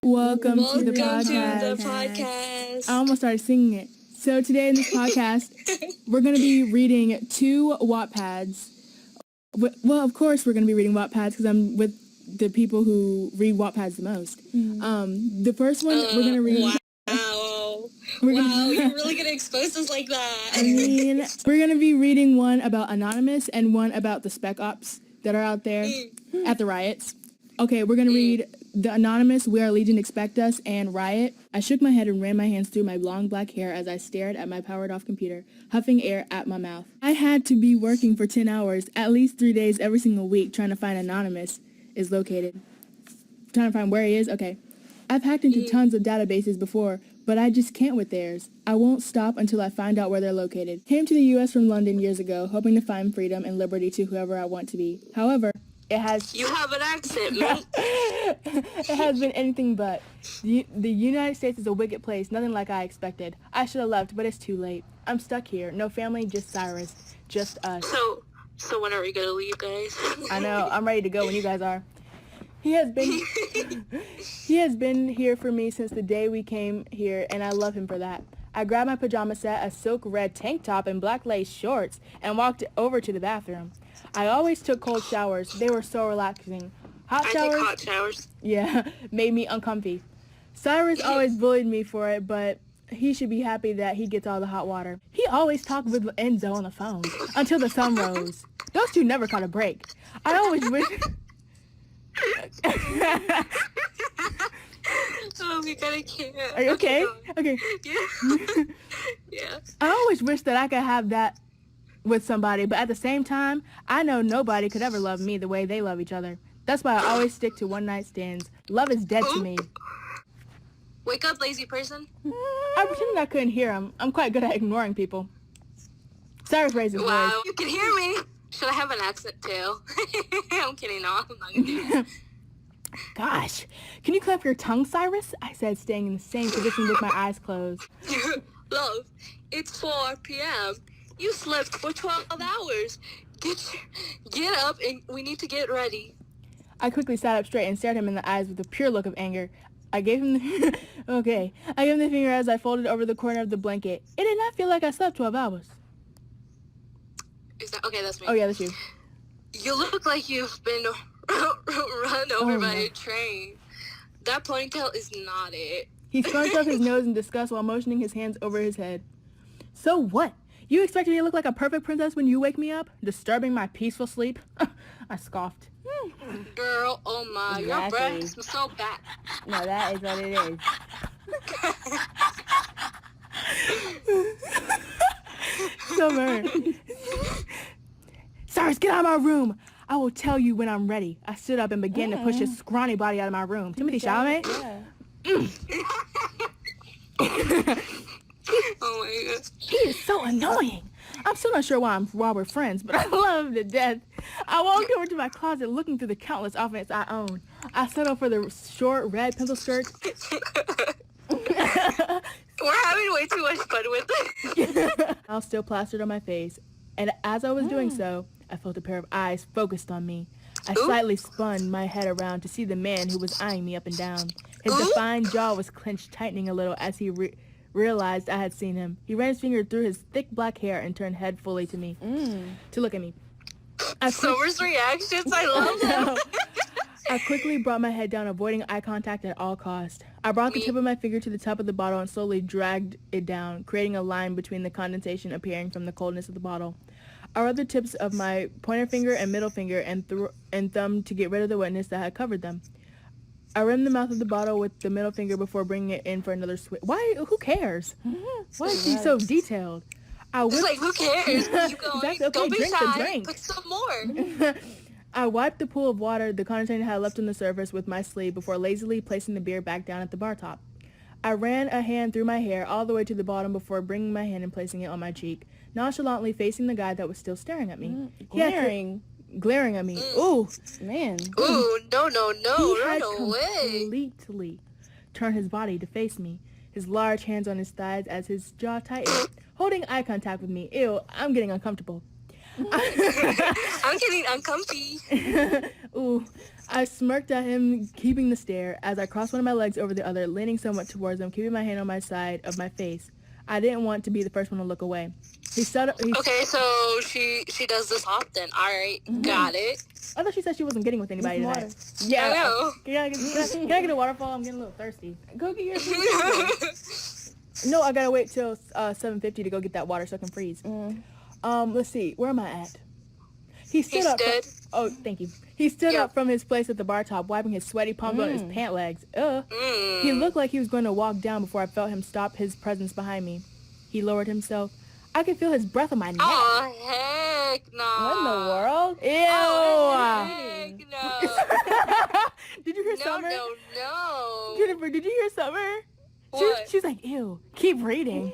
Welcome to the Welcome to podcast. the podcast. I almost started singing it. So today in this podcast, we're going to be reading 2 Wattpads. Well, of course we're going to be reading Wattpads because I'm with the people who read Wattpads the most. The first one we're going to read... Wow, you're really going to expose us like that. I mean, we're going to be reading one about Anonymous and one about the Spec Ops that are out there at the riots. Okay, we're going to read the Anonymous, We Are Legion, Expect Us, and Riot. I shook my head and ran my hands through my long black hair as I stared at my powered-off computer, huffing air at my mouth. I had to be working for 10 hours, at least 3 days every single week, trying to find Anonymous is located. Trying to find where he is? Okay. I've hacked into tons of databases before, but I just can't with theirs. I won't stop until I find out where they're located. Came to the U.S. from London years ago, hoping to find freedom and liberty to whoever I want to be. However, it has... You have an accent, mate. It has been anything but. The United States is a wicked place, nothing like I expected. I should have left, but it's too late. I'm stuck here. No family, just Cyrus. Just us. So when are we going to leave, guys? I know. I'm ready to go when you guys are. He has been here for me since the day we came here, and I love him for that. I grabbed my pajama set, a silk red tank top, and black lace shorts, and walked over to the bathroom. I always took cold showers. They were so relaxing. I take hot showers. Yeah, made me uncomfy. Cyrus always bullied me for it, but he should be happy that he gets all the hot water. He always talked with Enzo on the phone until the sun rose. Those two never caught a break. I always wish... Oh my god, I can't. Are you okay? Okay. Yeah. Yeah. I always wish that I could have that with somebody, but at the same time, I know nobody could ever love me the way they love each other. That's why I always stick to one-night stands. Love is dead to me. Wake up, lazy person. I pretended I couldn't hear him. I'm quite good at ignoring people. Cyrus raised his Wow, voice. you can hear me. Should I have an accent too? I'm kidding. No, I'm not gonna do that. Gosh, can you clamp your tongue, Cyrus? I said, staying in the same position with my eyes closed. Love, it's 4 p.m. You slept for 12 hours. Get up and we need to get ready. I quickly sat up straight and stared him in the eyes with a pure look of anger. I gave him the... Okay. I gave him the finger as I folded over the corner of the blanket. It did not feel like I slept 12 hours. Is that... Okay, that's me. Oh, yeah, that's you. You look like you've been run over by a train. That ponytail is not it. He scrunched up his nose in disgust while motioning his hands over his head. So what? You expect me to look like a perfect princess when you wake me up, disturbing my peaceful sleep? I scoffed. Girl, oh my, Exactly. your breath smells so bad. No, that is what it is. Summer. Cyrus, get out of my room. I will tell you when I'm ready. I stood up and began to push his scrawny body out of my room. Timothy Chalamet? Oh my god. He is so annoying. I'm still not sure why we're friends, but I love him to death. I walked over to my closet looking through the countless outfits I own. I settled for the short red pencil skirt. We're having way too much fun with it. I was still plastered on my face, and as I was doing so, I felt a pair of eyes focused on me. I slightly spun my head around to see the man who was eyeing me up and down. His defined jaw was clenched, tightening a little as he realized I had seen him. He ran his finger through his thick black hair and turned head fully to me, to look at me. Summer's reactions, I love them. I quickly brought my head down, avoiding eye contact at all costs. I brought the tip of my finger to the top of the bottle and slowly dragged it down, creating a line between the condensation appearing from the coldness of the bottle. I rubbed the tips of my pointer finger and middle finger and thumb to get rid of the wetness that had covered them. I rimmed the mouth of the bottle with the middle finger before bringing it in for another swig. Why? Who cares? Why is he so detailed? It's like, who cares? You go, Exactly. Okay, don't be drink shy. the drink. Put some more. I wiped the pool of water the condensation had left on the surface with my sleeve before lazily placing the beer back down at the bar top. I ran a hand through my hair all the way to the bottom before bringing my hand and placing it on my cheek, nonchalantly facing the guy that was still staring at me. Glaring at me. Ooh, man. Ooh, no, He had run away. completely turned his body to face me, his large hands on his thighs as his jaw tightened, holding eye contact with me. Ew, I'm getting uncomfortable. I'm getting uncomfy. Ooh, I smirked at him, keeping the stare, as I crossed one of my legs over the other, leaning somewhat towards him, keeping my hand on my side of my face. I didn't want to be the first one to look away. Okay, so she does this often. All right, got it. I thought she said she wasn't getting with anybody tonight. Yeah, I know. Can I get a waterfall? I'm getting a little thirsty. Go get your No, I gotta wait till 7:50 to go get that water so I can freeze. Let's see. Where am I at? He stood up. Oh, thank you. He stood up from his place at the bar top, wiping his sweaty palms on his pant legs. He looked like he was going to walk down before I felt him stop his presence behind me. He lowered himself. I could feel his breath on my neck. Oh, heck no. What in the world? Ew. Oh, heck no. Did you hear Summer? No. Jennifer, did you hear Summer? What? She's like, ew, keep reading.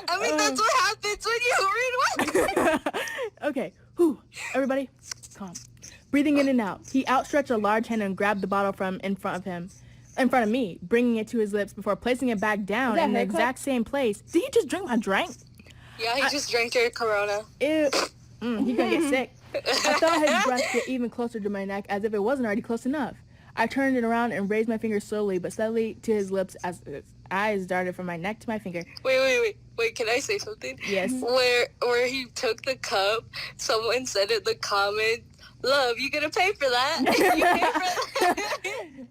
I mean, that's what happens when you read what? Okay, whew. Everybody, calm. Breathing in and out. He outstretched a large hand and grabbed the bottle from in front of me, bringing it to his lips before placing it back down in the exact same place. Did he just drink my drink? Yeah, he just drank your Corona. Ew. He's gonna get sick. I felt his breath get even closer to my neck as if it wasn't already close enough. I turned it around and raised my finger slowly but steadily to his lips as his eyes darted from my neck to my finger. Wait, can I say something? Yes. Where he took the cup, someone said in the comments, "Love, you gonna pay for that?" You pay for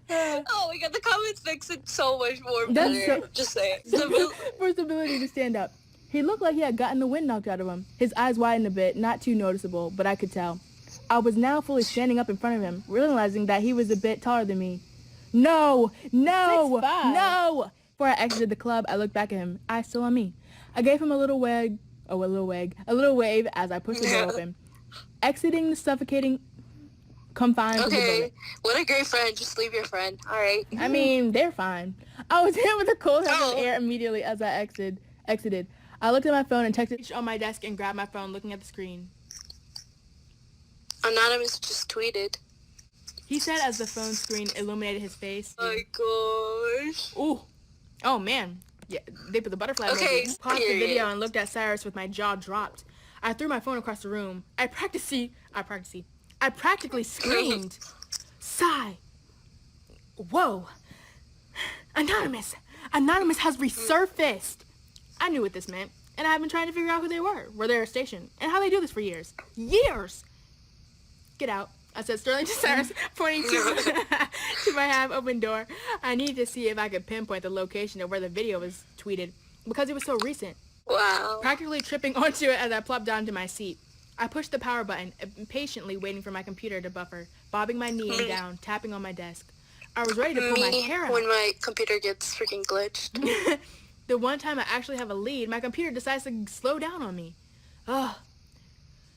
that? Oh my god, the comments makes it so much more better. Just saying. For stability to stand up. He looked like he had gotten the wind knocked out of him. His eyes widened a bit, not too noticeable, but I could tell. I was now fully standing up in front of him, realizing that he was a bit taller than me. No! 6'5". Before I exited the club, I looked back at him, eyes still on me. I gave him a little wave as I pushed the door open. Exiting the suffocating confines of the building. What a great friend. Just leave your friend. All right. I mean, they're fine. I was hit with a cold head of air immediately as I exited. I looked at my phone and texted on my desk and grabbed my phone, looking at the screen. Anonymous just tweeted. He said as the phone screen illuminated his face. Oh my gosh. Ooh. Oh, man. Yeah, they put the butterfly emoji. Paused the video and looked at Cyrus with my jaw dropped. I threw my phone across the room. I practically screamed. Sigh. Whoa. Anonymous has resurfaced. I knew what this meant, and I have been trying to figure out who they were, where they were stationed, and how they do this for years. Years! Get out, I said sternly to Cyrus, pointing to my half-open door. I needed to see if I could pinpoint the location of where the video was tweeted, because it was so recent. Wow. Practically tripping onto it as I plopped down to my seat. I pushed the power button, impatiently waiting for my computer to buffer, bobbing my knee and down, tapping on my desk. I was ready to pull my hair out. When my computer gets freaking glitched. The one time I actually have a lead, my computer decides to slow down on me. Ugh.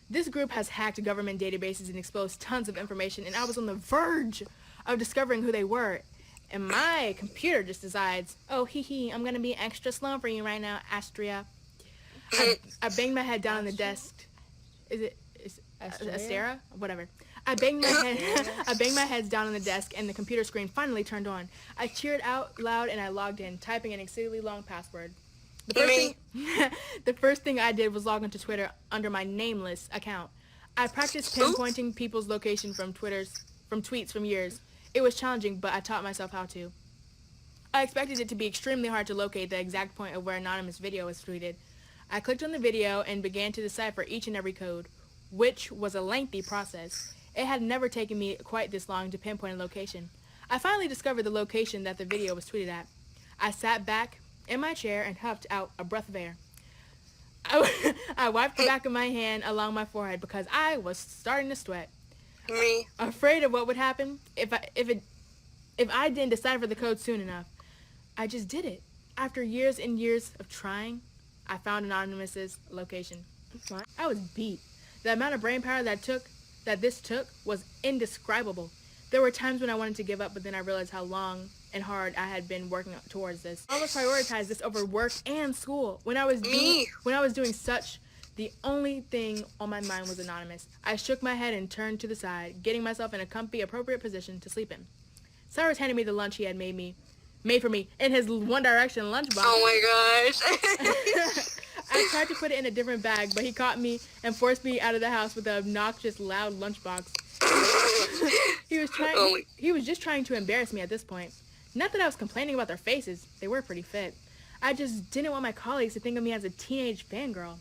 This group has hacked government databases and exposed tons of information, and I was on the verge of discovering who they were. And my computer just decides, oh, I'm going to be extra slow for you right now, Astria. I banged my head down on the desk. Is Astera? Whatever. I banged my head down on the desk, and the computer screen finally turned on. I cheered out loud, and I logged in, typing an exceedingly long password. The first thing I did was log into Twitter under my nameless account. I practiced pinpointing people's location from tweets from years. It was challenging, but I taught myself how to. I expected it to be extremely hard to locate the exact point of where anonymous video was tweeted. I clicked on the video and began to decipher each and every code, which was a lengthy process. It had never taken me quite this long to pinpoint a location. I finally discovered the location that the video was tweeted at. I sat back in my chair and huffed out a breath of air. I wiped the back of my hand along my forehead because I was starting to sweat. Me. Afraid of what would happen if I didn't decipher the code soon enough. I just did it. After years and years of trying, I found Anonymous's location. I was beat. The amount of brain power that this took was indescribable. There were times when I wanted to give up, but then I realized how long and hard I had been working towards this. I almost prioritized this over work and school. When I was doing such, the only thing on my mind was Anonymous. I shook my head and turned to the side, getting myself in a comfy, appropriate position to sleep in. Cyrus handed me the lunch he had made for me in his One Direction lunchbox. Oh my gosh. I tried to put it in a different bag, but he caught me and forced me out of the house with an obnoxious, loud lunchbox. He was just trying to embarrass me at this point. Not that I was complaining about their faces. They were pretty fit. I just didn't want my colleagues to think of me as a teenage fangirl.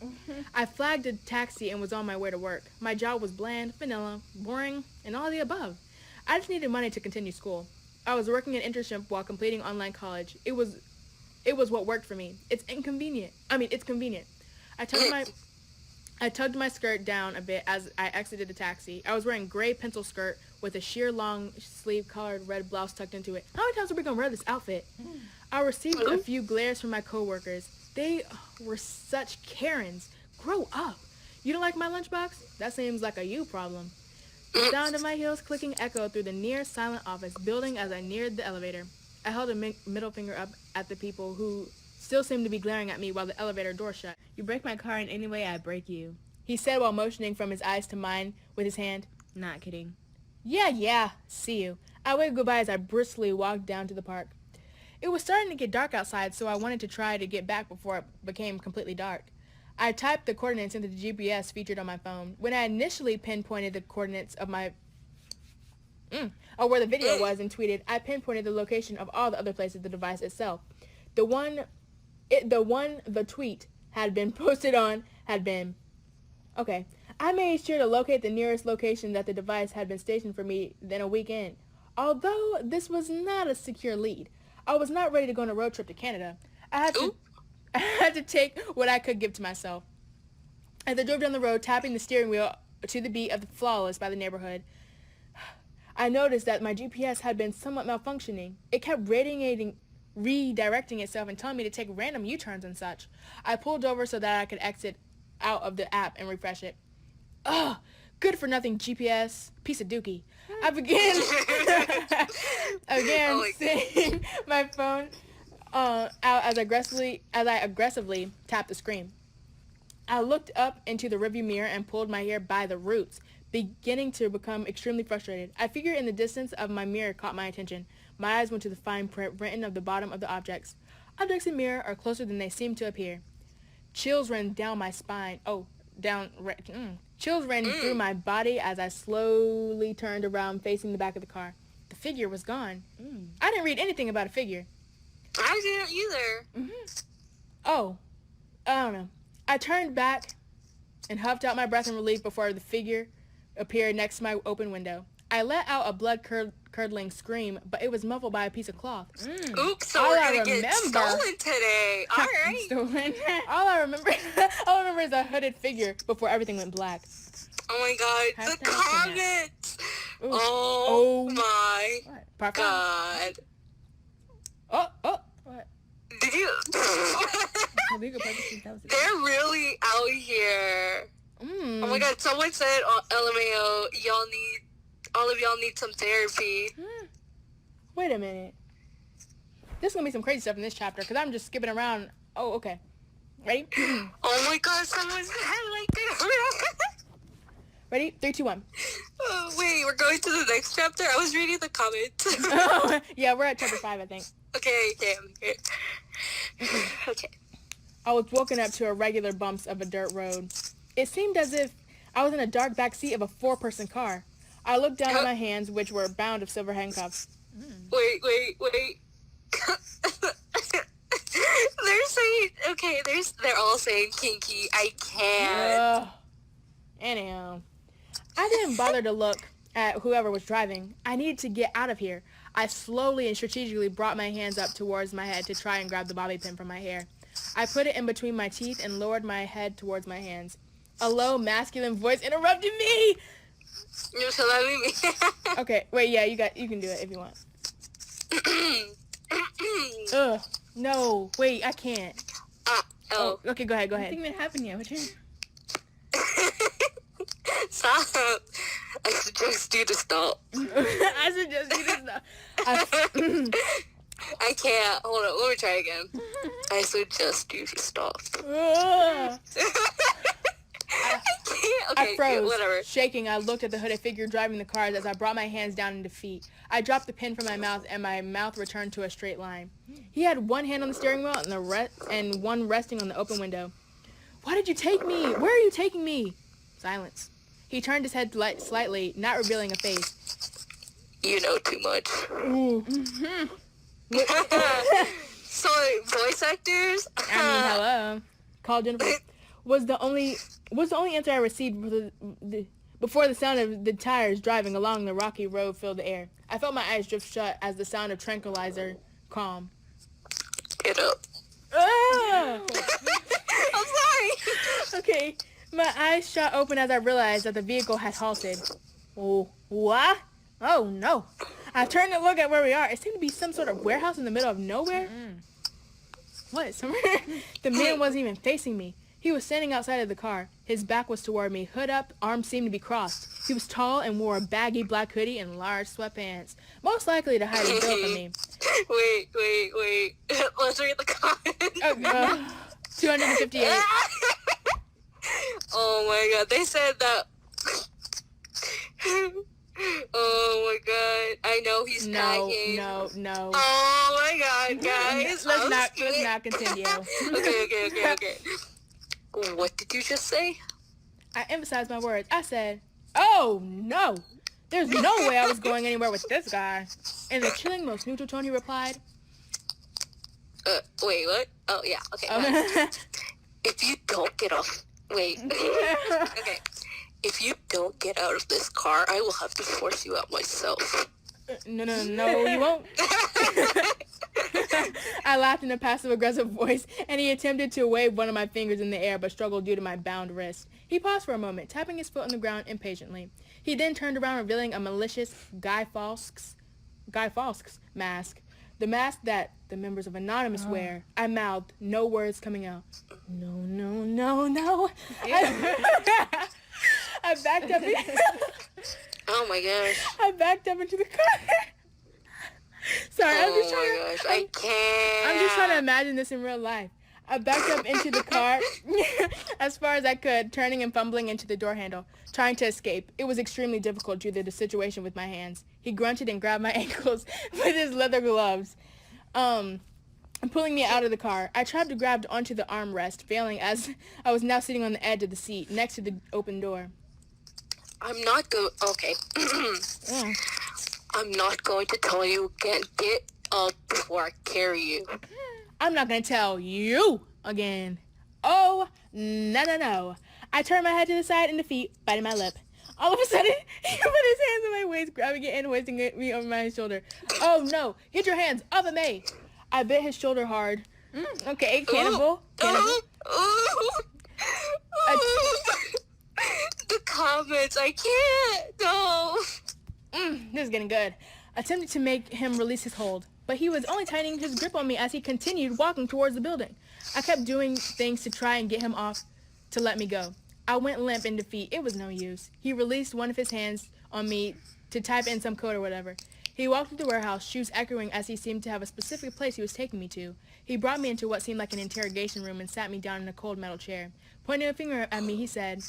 I flagged a taxi and was on my way to work. My job was bland, vanilla, boring, and all of the above. I just needed money to continue school. I was working an internship while completing online college. It was what worked for me. It's convenient. I tugged my skirt down a bit as I exited the taxi. I was wearing gray pencil skirt with a sheer long sleeve colored red blouse tucked into it. How many times are we gonna wear this outfit? I received a few glares from my coworkers. They were such Karens. Grow up. You don't like my lunchbox? That seems like a you problem. The sound of my heels clicking echoed through the near silent office building as I neared the elevator. I held a middle finger up at the people who still seemed to be glaring at me while the elevator door shut. You break my car in any way, I break you. He said while motioning from his eyes to mine with his hand. Not kidding. Yeah, see you. I waved goodbye as I briskly walked down to the park. It was starting to get dark outside, so I wanted to try to get back before it became completely dark. I typed the coordinates into the GPS featured on my phone. When I initially pinpointed the coordinates of my... where the video was and tweeted, I pinpointed the location of all the other places the device itself. The tweet had been posted on had been... Okay. I made sure to locate the nearest location that the device had been stationed for me then a weekend. Although this was not a secure lead. I was not ready to go on a road trip to Canada. I had to take what I could give to myself. As I drove down the road, tapping the steering wheel to the beat of the Flawless by the neighborhood, I noticed that my GPS had been somewhat malfunctioning. It kept redirecting itself and telling me to take random U-turns and such. I pulled over so that I could exit out of the app and refresh it. Ugh, good for nothing GPS, piece of dookie. I began seeing my phone out as I aggressively tapped the screen. I looked up into the rearview mirror and pulled my hair by the roots, beginning to become extremely frustrated. I figured in the distance of my mirror caught my attention. My eyes went to the fine print written on the bottom of the objects. Objects in mirror are closer than they seem to appear. Chills ran down my spine. Chills ran through my body as I slowly turned around facing the back of the car. The figure was gone. I didn't read anything about a figure. I didn't either. Oh, I don't know. I turned back and huffed out my breath in relief before the figure appeared next to my open window. I let out a blood-curdling scream, but it was muffled by a piece of cloth. Oops, so we're gonna get stolen today. All right. Stolen. All I remember is a hooded figure before everything went black. Oh my god, the comments! Oh my what? God. What? Did you? They're really out here. Oh my god, someone said LMAO, all of y'all need some therapy. Wait a minute. There's gonna be some crazy stuff in this chapter because I'm just skipping around. Oh, okay. Ready? Oh my god, someone's highlighted. Ready? 3, 2, 1. Oh, wait, we're going to the next chapter? I was reading the comments. Yeah, we're at chapter 5, I think. Okay. I was woken up to irregular bumps of a dirt road. It seemed as if I was in a dark back seat of a 4-person car. I looked down at my hands, which were bound of silver handcuffs. Wait. They're saying, they're all saying kinky. I can't. Anyhow, I didn't bother to look at whoever was driving. I needed to get out of here. I slowly and strategically brought my hands up towards my head to try and grab the bobby pin from my hair. I put it in between my teeth and lowered my head towards my hands. A low, masculine voice interrupted me. You're telling me. Okay, wait, yeah, you can do it if you want. Ugh, no, wait, I can't. Okay, go ahead. Nothing even happened yet. What's Stop. I suggest you to stop. I can't. Hold on, let me try again. I suggest you to stop. I froze. Whatever. Shaking, I looked at the hooded figure driving the cars as I brought my hands down in defeat. I dropped the pin from my mouth, and my mouth returned to a straight line. He had one hand on the steering wheel and one resting on the open window. Why did you take me? Where are you taking me? Silence. He turned his head slightly, not revealing a face. You know too much. Ooh. So, voice actors? I mean, hello. Called Jennifer. Was the only answer I received before the sound of the tires driving along the rocky road filled the air. I felt my eyes drift shut as the sound of tranquilizer calm. Get up. Ah! I'm sorry. Okay, my eyes shot open as I realized that the vehicle had halted. Oh, what? Oh, no. I turned to look at where we are. It seemed to be some sort of warehouse in the middle of nowhere. What? Somewhere? The man wasn't even facing me. He was standing outside of the car. His back was toward me, hood up, arms seemed to be crossed. He was tall and wore a baggy black hoodie and large sweatpants, most likely to hide his bill from me. Wait. Let's read the comments. 258. Oh my god, they said that. Oh my god, I know he's packing. No. Oh my god, guys. Let's not continue. Okay. What did you just say? I emphasized my words. I said, "Oh no, there's no way I was going anywhere with this guy." In a chilling, most neutral tone, he replied, Wait, what? Oh yeah, okay. If you don't get off, wait. Okay. If you don't get out of this car, I will have to force you out myself. No, you won't. I laughed in a passive-aggressive voice, and he attempted to wave one of my fingers in the air, but struggled due to my bound wrist. He paused for a moment, tapping his foot on the ground impatiently. He then turned around, revealing a malicious Guy Fawkes mask. The mask that the members of Anonymous wear. I mouthed, no words coming out. No. I backed up. Oh my gosh. I backed up into the car. Sorry, I can't. I'm just trying to imagine this in real life. I backed up into the car as far as I could, turning and fumbling into the door handle, trying to escape. It was extremely difficult due to the situation with my hands. He grunted and grabbed my ankles with his leather gloves, pulling me out of the car. I tried to grab onto the armrest, failing as I was now sitting on the edge of the seat, next to the open door. I'm not okay. I'm not going to tell you again. Get up before I carry you. I'm not going to tell you again. Oh, no. I turned my head to the side in defeat, biting my lip. All of a sudden, he put his hands on my waist, grabbing it and hoisting me over my shoulder. Oh, no. Get your hands off of me. I bit his shoulder hard. Okay, cannibal. The comments, I can't. No. This is getting good. Attempted to make him release his hold, but he was only tightening his grip on me as he continued walking towards the building. I kept doing things to try and get him off to let me go. I went limp in defeat. It was no use. He released one of his hands on me to type in some code or whatever. He walked through the warehouse, shoes echoing as he seemed to have a specific place he was taking me to. He brought me into what seemed like an interrogation room and sat me down in a cold metal chair. Pointing a finger at me, he said,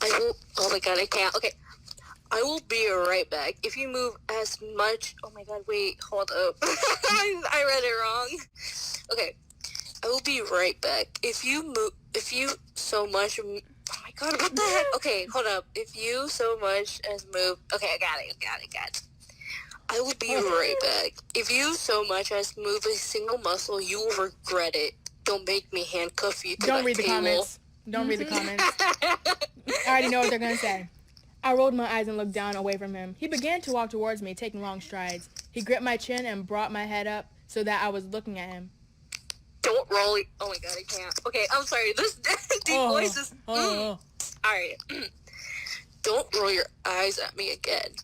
oh my god, I can't. Okay. I will be right back. If you move as much... Oh my god, wait, hold up. I read it wrong. Okay. I will be right back. If you so much... Oh my god, what the heck? Okay, hold up. If you so much as move... Okay, I got it. I will be right back. If you so much as move a single muscle, you will regret it. Don't make me handcuff you to Don't read table. the comments. Don't read the comments. I already know what they're going to say. I rolled my eyes and looked down away from him. He began to walk towards me, taking long strides. He gripped my chin and brought my head up so that I was looking at him. Don't roll it. Oh my god, I can't. Okay, I'm sorry. This deep voice is... Alright. Don't roll your eyes at me again.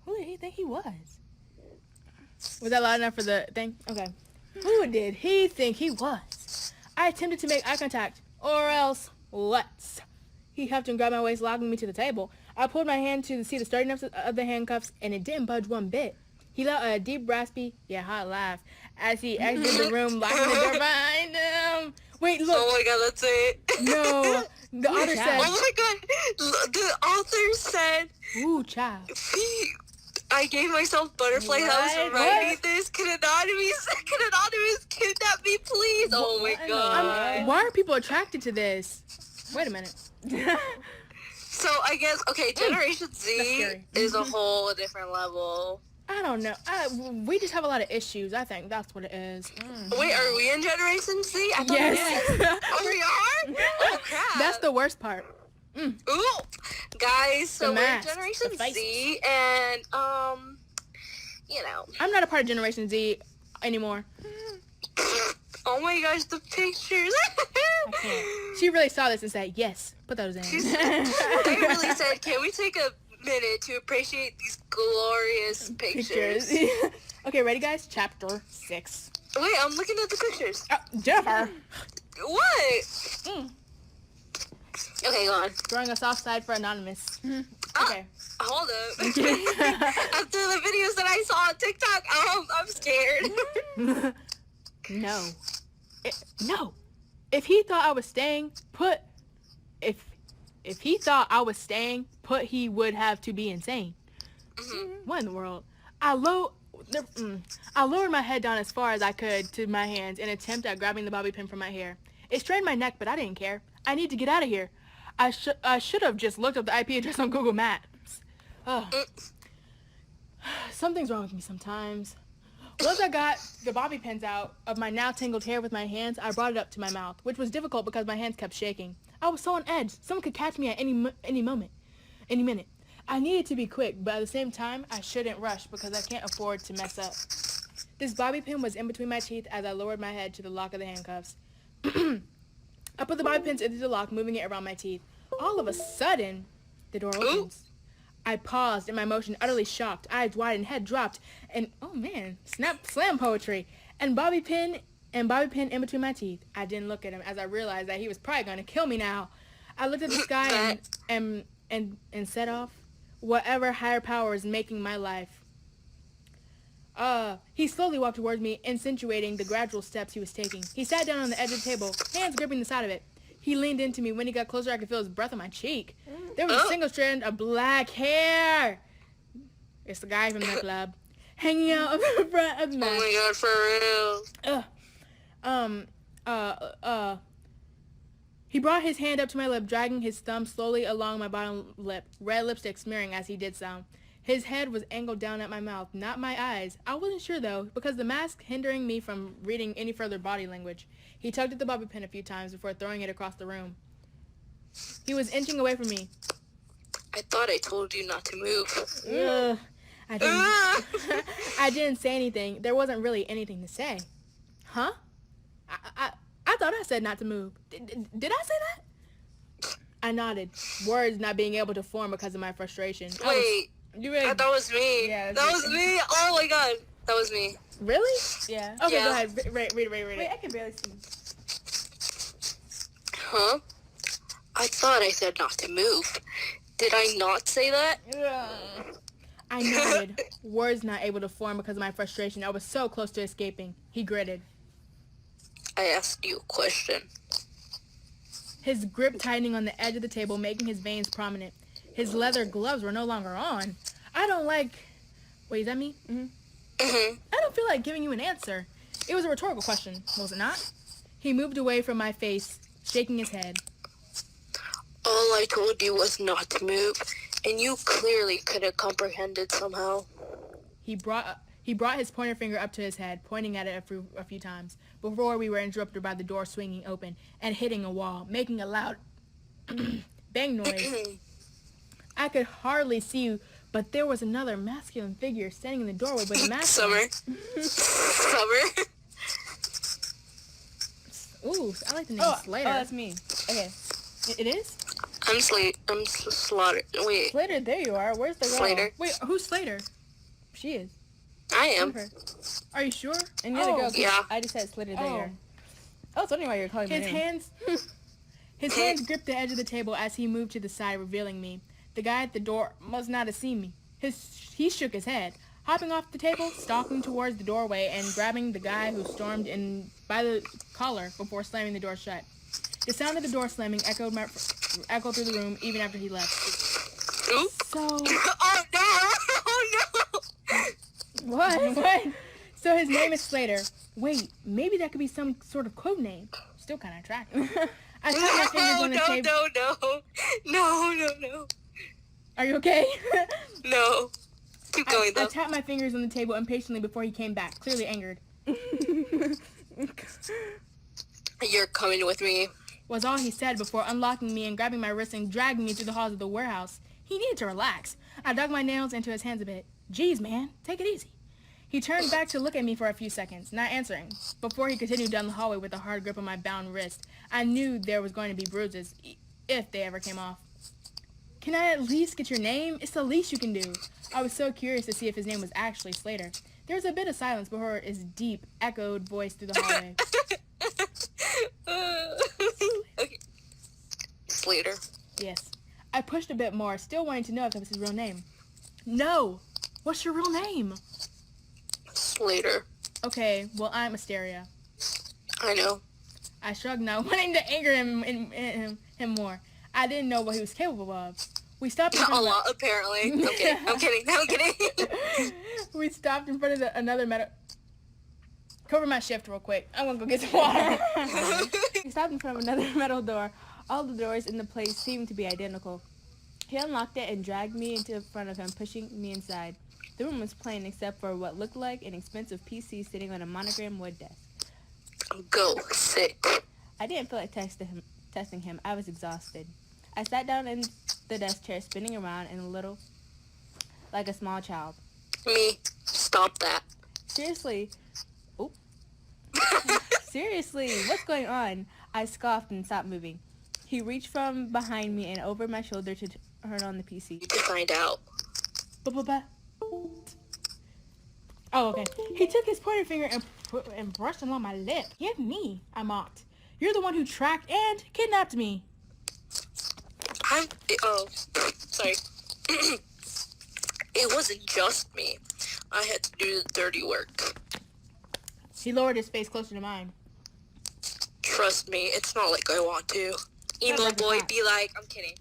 Who did he think he was? Was that loud enough for the thing? Okay. Who did he think he was? I attempted to make eye contact. Or else, let's. He huffed and grabbed my waist, locking me to the table. I pulled my hand to see the sturdiness of the handcuffs, and it didn't budge one bit. He let a deep, raspy, hot laugh as he exited the room, locking the door behind him. Wait, look. Oh my god, that's it. No. The author said... Oh my god. The author said... Ooh, child. I gave myself butterflies. I was writing this. Can Anonymous kidnap me, please? Oh my god. Why are people attracted to this? Wait a minute. So I guess, okay, Generation Z scary. is a whole different level. I don't know. We just have a lot of issues. I think that's what it is. Wait, are we in Generation Z? I thought Yes. we were. Oh, we are? Oh, crap. That's the worst part. Ooh. Guys, so we're in mask, Generation the face. Z, and, you know. I'm not a part of Generation Z anymore. Oh my gosh, the pictures. I can't. She really saw this and said, yes, put those in. They really said, can we take a minute to appreciate these glorious pictures? Okay, ready, guys? Chapter 6. Wait, I'm looking at the pictures. Jennifer. What? Okay, go on. Drawing a soft side for Anonymous. Okay. Hold up. After the videos that I saw on TikTok, I'm scared. No. No. If he thought I was staying put, if he thought I was staying put, he would have to be insane. What in the world? I lowered my head down as far as I could to my hands in an attempt at grabbing the bobby pin from my hair. It strained my neck, but I didn't care. I need to get out of here. I should have just looked up the IP address on Google Maps. Something's wrong with me sometimes. Once I got the bobby pins out of my now tangled hair with my hands, I brought it up to my mouth, which was difficult because my hands kept shaking. I was so on edge. Someone could catch me at any minute. I needed to be quick, but at the same time, I shouldn't rush because I can't afford to mess up. This bobby pin was in between my teeth as I lowered my head to the lock of the handcuffs. I put the bobby pins into the lock, moving it around my teeth. All of a sudden, the door opens. I paused in my motion, utterly shocked, eyes wide and head dropped, and oh man, slam poetry, and bobby pin in between my teeth. I didn't look at him as I realized that he was probably going to kill me now. I looked at the sky and set off whatever higher power is making my life. He slowly walked towards me, accentuating the gradual steps he was taking. He sat down on the edge of the table, hands gripping the side of it. He leaned into me. When he got closer, I could feel his breath on my cheek. There was a single strand of black hair. It's the guy from the club, hanging out of the front of the mask. Oh my god, for real. He brought his hand up to my lip, dragging his thumb slowly along my bottom lip, red lipstick smearing as he did so. His head was angled down at my mouth, not my eyes. I wasn't sure, though, because the mask hindering me from reading any further body language. He tugged at the bobby pin a few times before throwing it across the room. He was inching away from me. I thought I told you not to move. I didn't say anything. There wasn't really anything to say. Huh? I thought I said not to move. Did I say that? I nodded, words not being able to form because of my frustration. Wait. That was me. Yeah, that was me. Oh my god. That was me. Really? Yeah. Okay, Yeah. go ahead. Read it. Wait, I can barely see. Huh? I thought I said not to move. Did I not say that? I nodded, words not able to form because of my frustration. I was so close to escaping. He gritted. I asked you a question. His grip tightening on the edge of the table, making his veins prominent. His leather gloves were no longer on. I don't like... Wait, is that me? Mm-hmm. I don't feel like giving you an answer. It was a rhetorical question, was it not? He moved away from my face, shaking his head. All I told you was not to move, and you clearly could have comprehended somehow. He brought his pointer finger up to his head, pointing at it a few times, before we were interrupted by the door swinging open and hitting a wall, making a loud bang noise. I could hardly see, but there was another masculine figure standing in the doorway with a mask on. Summer. Ooh, I like the name Slater. Oh, that's me. Okay. It is? I'm Slaughter. Wait. Slater, there you are. Where's the girl? Slater. Wait, who's Slater? She is. I am. Jennifer. Are you sure? And the other girl, Yeah. I just said Slater Oh. there. Oh, so anyway, you're calling me. His hands gripped the edge of the table as he moved to the side, revealing me. The guy at the door must not have seen me. He shook his head, hopping off the table, stalking towards the doorway, and grabbing the guy who stormed in by the collar before slamming the door shut. The sound of the door slamming echoed through the room even after he left. Oop. So... Oh no! Oh no! What? So his name is Slater. Wait, maybe that could be some sort of code name. Still kind of attractive. I tapped my fingers on the table. No. Are you okay? No. Keep going, though. I tapped my fingers on the table impatiently before he came back, clearly angered. You're coming with me. Was all he said before unlocking me and grabbing my wrist and dragging me through the halls of the warehouse. He needed to relax. I dug my nails into his hands a bit. Jeez, man, take it easy. He turned back to look at me for a few seconds, not answering. Before he continued down the hallway with a hard grip on my bound wrist, I knew there was going to be bruises, if they ever came off. Can I at least get your name? It's the least you can do. I was so curious to see if his name was actually Slater. There was a bit of silence before his deep, echoed voice through the hallway. Okay. Slater. Yes. I pushed a bit more, still wanting to know if that was his real name. No! What's your real name? Slater. Okay, well, I'm Asteria. I know. I shrugged, not wanting to anger him more. I didn't know what he was capable of. We stopped in front A of lot, apparently. I'm kidding. We stopped in front of another metal... Cover my shift real quick. I want to go get some water. We stopped in front of another metal door. All the doors in the place seemed to be identical. He unlocked it and dragged me into front of him, pushing me inside. The room was plain except for what looked like an expensive PC sitting on a monogrammed wood desk. Go sit. I didn't feel like testing him. I was exhausted. I sat down in the desk chair, spinning around in a little like a small child. Me. Stop that. Seriously. Oh. Seriously, what's going on? I scoffed and stopped moving. He reached from behind me and over my shoulder to turn on the PC. You can find out. Oh, okay. He took his pointer finger and brushed along my lip. Give me, I mocked. You're the one who tracked and kidnapped me. Sorry. It wasn't just me. I had to do the dirty work. He lowered his face closer to mine. Trust me, it's not like I want to. Emo like boy that. be like, I'm kidding.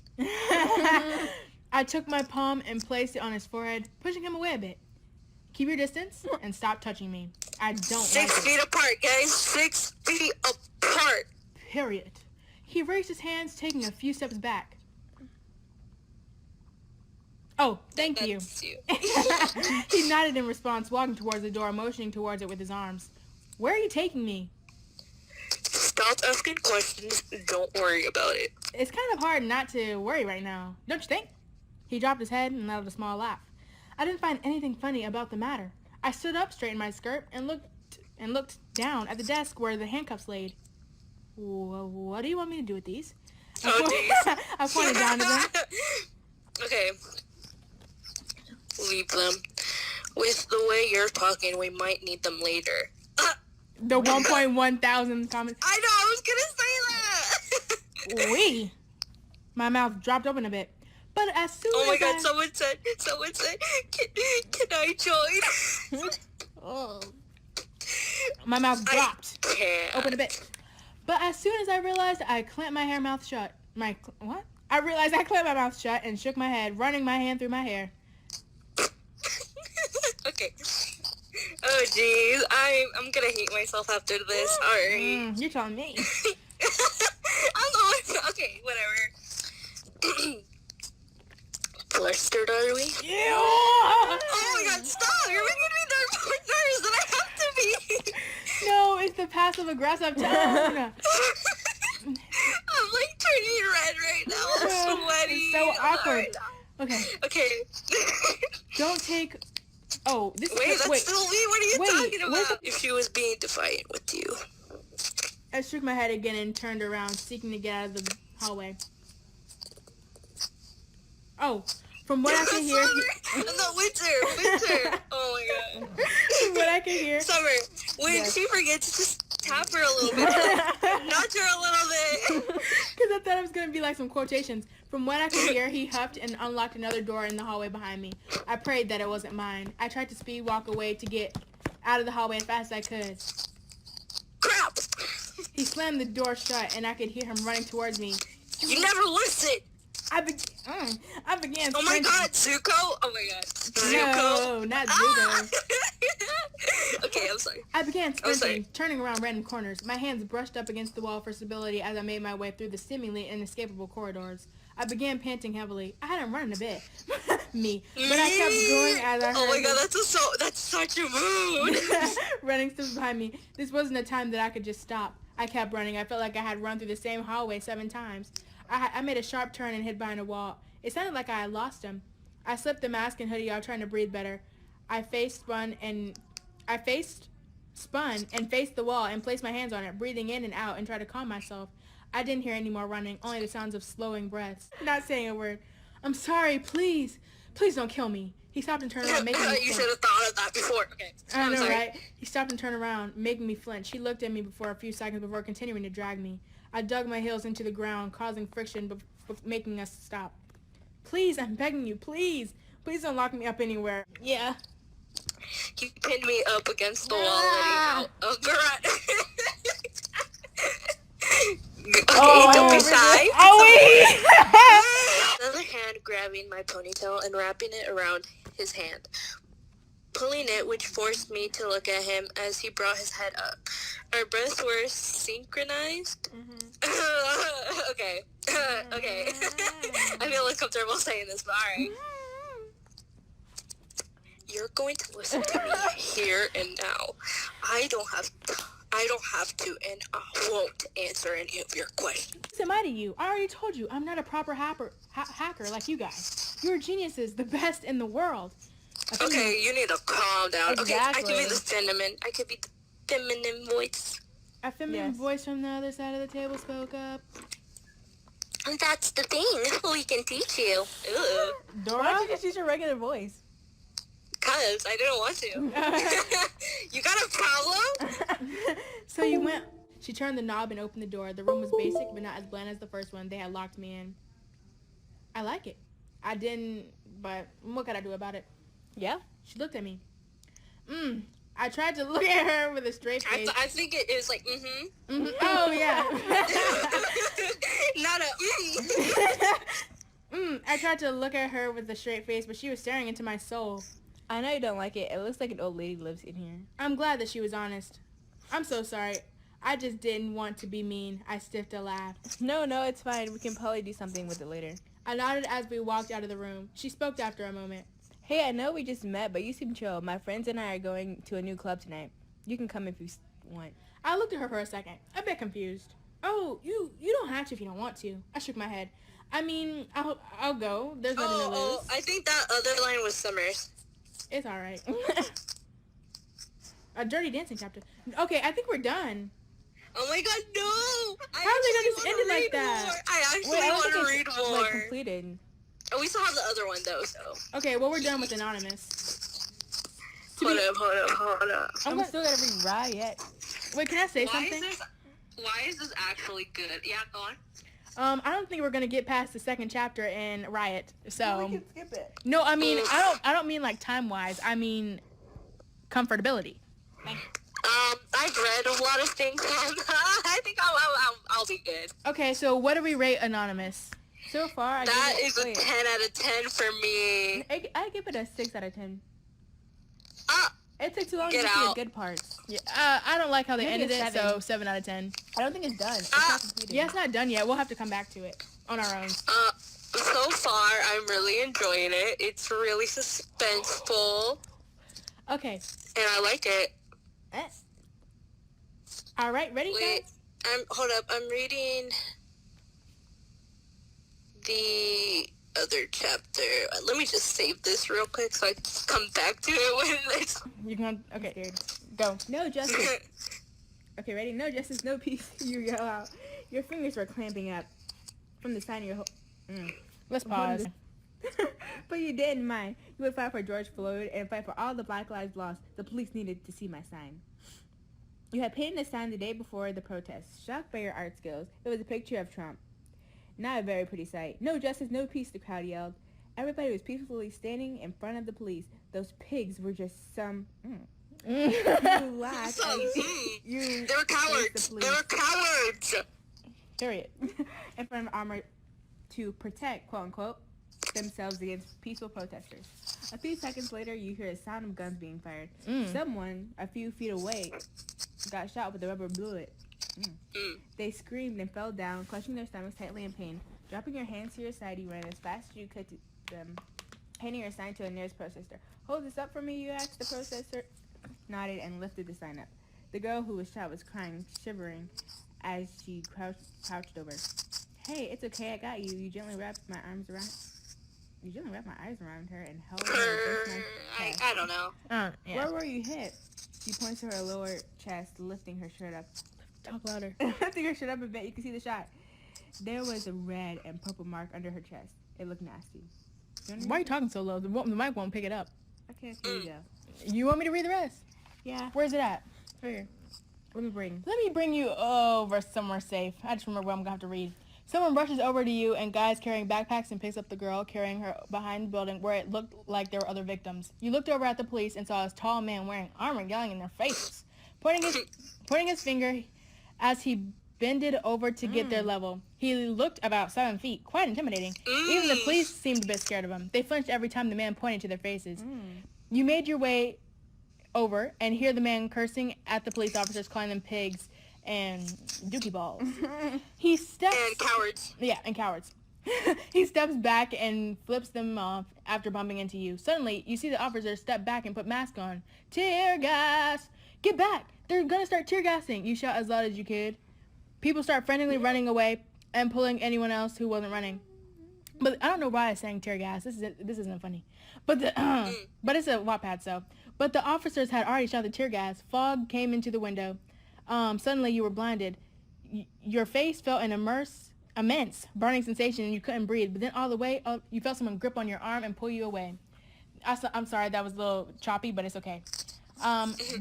I took my palm and placed it on his forehead, pushing him away a bit. Keep your distance and stop touching me. I don't like 6 it. feet apart, guys. 6 feet apart. Period. He raised his hands, taking a few steps back. Oh, thank you. That's you. He nodded in response, walking towards the door, motioning towards it with his arms. Where are you taking me? Stop asking questions. Don't worry about it. It's kind of hard not to worry right now, don't you think? He dropped his head and let out a small laugh. I didn't find anything funny about the matter. I stood up, straightened my skirt, and looked down at the desk where the handcuffs laid. What do you want me to do with these? Oh, jeez. I pointed down to them. Okay. Leave them. With the way you're talking, we might need them later. The 1.1 thousand comments. I know, I was gonna say that! My mouth dropped open a bit. But as soon Oh my as god, someone said, can I join? Oh. My mouth dropped Can't. open a bit. But as soon as I realized I clamped my mouth shut. I realized I clamped my mouth shut and shook my head, running my hand through my hair. Okay. Oh jeez, I'm gonna hate myself after this. Alright. You're telling me. I'm not. Okay, whatever. Flustered, are we? Yeah. Oh my god, stop! You're making me more nervous than I have to be. No, it's the passive aggressive tone. I'm like turning red right now. I'm sweaty. It's so awkward. Okay. Okay. Don't take. Oh, this Wait, is. that's still me. What are you talking where's about? If she was being defiant with you. I shook my head again and turned around, seeking to get out of the hallway. Oh, from what I can hear... No, Wynter. Oh my god. From what I can hear... Summer, when she forgets, just tap her a little bit. Nudge her a little bit. Because I thought it was going to be like some quotations. From what I could hear, he huffed and unlocked another door in the hallway behind me. I prayed that it wasn't mine. I tried to speed walk away to get out of the hallway as fast as I could. Crap! He slammed the door shut, and I could hear him running towards me. You never listen! I began Oh my sprinting. god, Zuko! Oh my god. Zuko! No, not Zuko. Okay, I'm sorry. I began sorry. sprinting, turning around random corners. My hands brushed up against the wall for stability as I made my way through the seemingly inescapable corridors. I began panting heavily. I hadn't run in a bit. Me. But I kept going as I heard Oh my god, that's such a mood. running steps behind me. This wasn't a time that I could just stop. I kept running. I felt like I had run through the same hallway 7 times. I made a sharp turn and hid behind a wall. It sounded like I had lost him. I slipped the mask and hoodie off, trying to breathe better. I spun and faced the wall and placed my hands on it, breathing in and out and tried to calm myself. I didn't hear any more running, only the sounds of slowing breaths. Not saying a word. I'm sorry, please. Please don't kill me. He stopped and turned around, making me flinch. You should have thought of that before. Okay. I know, right? He stopped and turned around, making me flinch. He looked at me for a few seconds before continuing to drag me. I dug my heels into the ground, causing friction, making us stop. Please, I'm begging you, please. Please don't lock me up anywhere. Yeah. He pinned me up against the wall, letting out a grunt. Don't be shy. Another hand grabbing my ponytail and wrapping it around his hand, pulling it, which forced me to look at him as he brought his head up. Our breaths were synchronized. Okay. Okay. I feel uncomfortable saying this, but alright. You're going to listen to me here and now. I don't have to, and I won't answer any of your questions. What's am I to you? I already told you, I'm not a proper hacker like you guys. You're geniuses, the best in the world. Okay, you need to calm down. Exactly. Okay, I could be the feminine voice. A feminine voice from the other side of the table spoke up. And that's the thing. We can teach you. Ugh. Dora? Why don't you just use your regular voice? Because I didn't want to. You got a problem? So you went. She turned the knob and opened the door. The room was basic, but not as bland as the first one. They had locked me in. I like it. I didn't, but what could I do about it? Yeah. She looked at me. I tried to look at her with a straight face. I think it is like, Oh, yeah. Not a I tried to look at her with a straight face, but she was staring into my soul. I know you don't like it. It looks like an old lady lives in here. I'm glad that she was honest. I'm so sorry. I just didn't want to be mean. I stiffed a laugh. No, it's fine. We can probably do something with it later. I nodded as we walked out of the room. She spoke after a moment. Hey, I know we just met, but you seem chill. My friends and I are going to a new club tonight. You can come if you want. I looked at her for a second, a bit confused. Oh, you don't have to if you don't want to. I shook my head. I mean, I'll go. There's nothing to lose. Oh, I think that other line was Summers. It's all right. A Dirty Dancing chapter. Okay, I think we're done. Oh my god, no! How are they gonna just end it like that? More. I actually Wait, want to read more. Like, completed. Oh, we still have the other one though, so. Okay, well, we're done with Anonymous. Hold up. I'm still gonna read Riot. Wait, can I say something? Why is this actually good? Yeah, go on. I don't think we're gonna get past the second chapter in Riot. So We can skip it. no, I mean I don't mean like time wise. I mean comfortability. I've read a lot of things. I think I'll be good. Okay, so what do we rate Anonymous? So far, That is a 10 out of 10 for me. I give it a 6 out of 10. Ah, It took too long to Get get to out. the good parts. Yeah, I don't like how they Maybe ended a it, 7. so 7 out of 10. I don't think it's done. It's not completed. Yeah, it's not done yet. We'll have to come back to it on our own. so far, I'm really enjoying it. It's really suspenseful, Okay. and I like it. All right, ready, Wait, guys? hold up. I'm reading the other chapter. Let me just save this real quick so I can come back to it when it's... You can. Okay, go. No justice. Okay, ready? No justice, no peace. You yell out. Your fingers were clamping up from the sign of your Let's pause. But you didn't mind. You would fight for George Floyd and fight for all the Black Lives Lost. The police needed to see my sign. You had painted a sign the day before the protest. Shocked by your art skills, it was a picture of Trump. Not a very pretty sight. No justice, no peace, the crowd yelled. Everybody was peacefully standing in front of the police. Those pigs were just some... You laughed. They were cowards. They were cowards. Period. In front of armor to protect, quote unquote. themselves against peaceful protesters. A few seconds later, you hear a sound of guns being fired. Someone, a few feet away, got shot with a rubber bullet. They screamed and fell down, clutching their stomachs tightly in pain. Dropping your hands to your side, you ran as fast as you could to them, handing your sign to the nearest protester. "Hold this up for me," you asked. The protester nodded and lifted the sign up. The girl who was shot was crying, shivering, as she crouched over. "Hey, it's okay, I got you." You gently wrapped my eyes around her and held her against my chest. I don't know. Yeah. "Where were you hit?" She points to her lower chest, lifting her shirt up. Talk louder. Lifting her shirt up a bit, you can see the shot. There was a red and purple mark under her chest. It looked nasty. Why are you talking so low? The mic won't pick it up. Okay, here you go. You want me to read the rest? Yeah. Where's it at? Right here. Let me bring you over somewhere safe. I just remember what I'm going to have to read. Someone rushes over to you and guys carrying backpacks and picks up the girl, carrying her behind the building where it looked like there were other victims. You looked over at the police and saw this tall man wearing armor yelling in their faces, pointing his finger as he bended over to get their level. He looked about 7 feet, quite intimidating. Even the police seemed a bit scared of him. They flinched every time the man pointed to their faces. You made your way over and hear the man cursing at the police officers, calling them pigs and dookie balls. He steps... And cowards. Yeah, and cowards. He steps back and flips them off after bumping into you. Suddenly, you see the officers step back and put masks on. "Tear gas! Get back! They're gonna start tear gassing!" You shout as loud as you could. People start frantically running away and pulling anyone else who wasn't running. But I don't know why I sang tear gas. This isn't funny. But but it's a Wattpad, so. But the officers had already shot the tear gas. Fog came into the window. Suddenly you were blinded. Your face felt an immense burning sensation and you couldn't breathe. But then all the way up, you felt someone grip on your arm and pull you away. I'm sorry, that was a little choppy, but it's okay.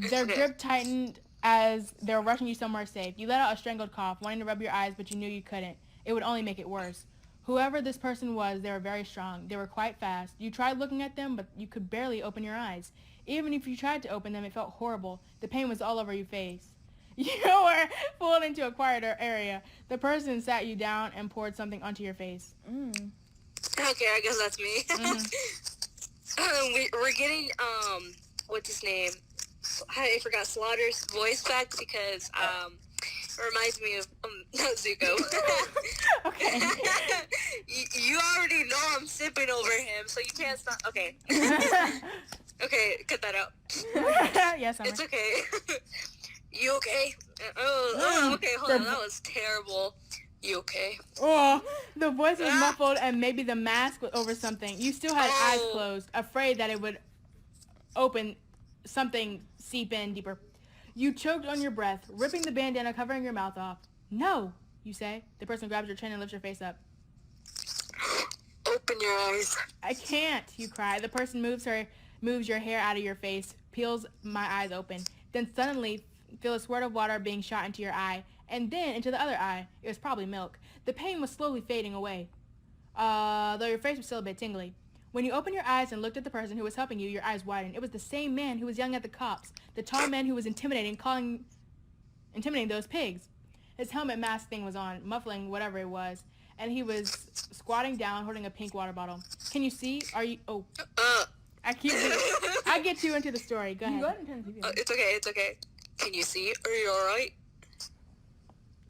Their grip tightened as they were rushing you somewhere safe. You let out a strangled cough, wanting to rub your eyes, but you knew you couldn't. It would only make it worse. Whoever this person was, they were very strong. They were quite fast. You tried looking at them, but you could barely open your eyes. Even if you tried to open them, it felt horrible. The pain was all over your face. You were pulled into a quieter area. The person sat you down and poured something onto your face. Okay, I guess that's me. We're getting, what's his name? I forgot Slaughter's voice back because, it reminds me of, Zuko. Okay. You already know I'm sipping over him, so you can't stop. Okay. Okay, cut that out. Yes, It's okay. You okay? Okay, hold on. That was terrible. You okay? Oh, the voice was muffled and maybe the mask was over something. You still had eyes closed, afraid that it would open something, seep in deeper. You choked on your breath, ripping the bandana covering your mouth off. "No," you say. The person grabs your chin and lifts your face up. Open your eyes. "I can't," you cry. The person moves your hair out of your face, peels my eyes open. Then suddenly feel a squirt of water being shot into your eye, and then into the other eye. It was probably milk. The pain was slowly fading away, though your face was still a bit tingly. When you opened your eyes and looked at the person who was helping you, your eyes widened. It was the same man who was yelling at the cops, the tall man who was intimidating those pigs. His helmet mask thing was on, muffling whatever it was, and he was squatting down, holding a pink water bottle. "Can you see? Are you..." Oh. I get you into the story. Go ahead. Go ahead and turn the TV on. It's okay. Can you see? Are you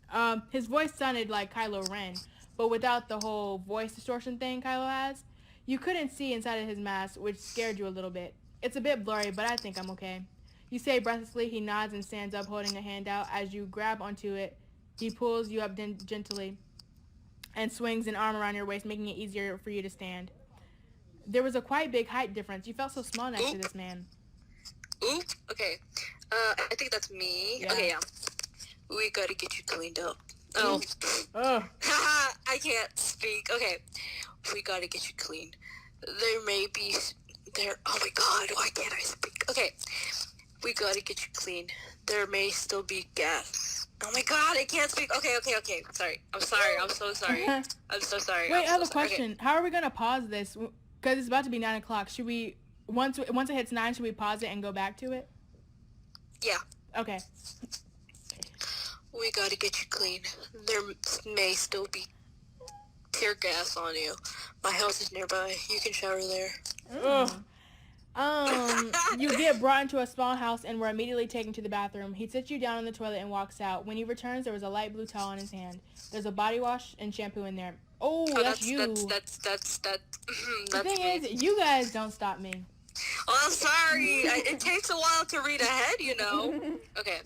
alright? His voice sounded like Kylo Ren, but without the whole voice distortion thing Kylo has. You couldn't see inside of his mask, which scared you a little bit. "It's a bit blurry, but I think I'm okay." You say breathlessly. He nods and stands up, holding a hand out. As you grab onto it, he pulls you up gently and swings an arm around your waist, making it easier for you to stand. There was a quite big height difference. You felt so small next to this man. Oop. Okay. I think that's me. Yeah. Okay, yeah. We gotta get you cleaned up. Oh. Haha, I can't speak. Okay. We gotta get you cleaned. There may be... Oh my god, why can't I speak? Okay. We gotta get you clean. There may still be gas. Oh my god, I can't speak. Okay. Sorry. I'm so sorry. I'm so sorry. Wait, I have a question. Okay. How are we gonna pause this? Because it's about to be 9 o'clock. Should we... Once it hits 9, should we pause it and go back to it? Yeah. Okay. We gotta get you clean. There may still be tear gas on you. My house is nearby. You can shower there. Ugh. You get brought into a small house and were immediately taken to the bathroom. He sits you down on the toilet and walks out. When he returns, there was a light blue towel in his hand. There's a body wash and shampoo in there. Oh, that's you. That's The thing me. is, you guys don't stop me. Oh, I'm sorry. It takes a while to read ahead, you know. Okay.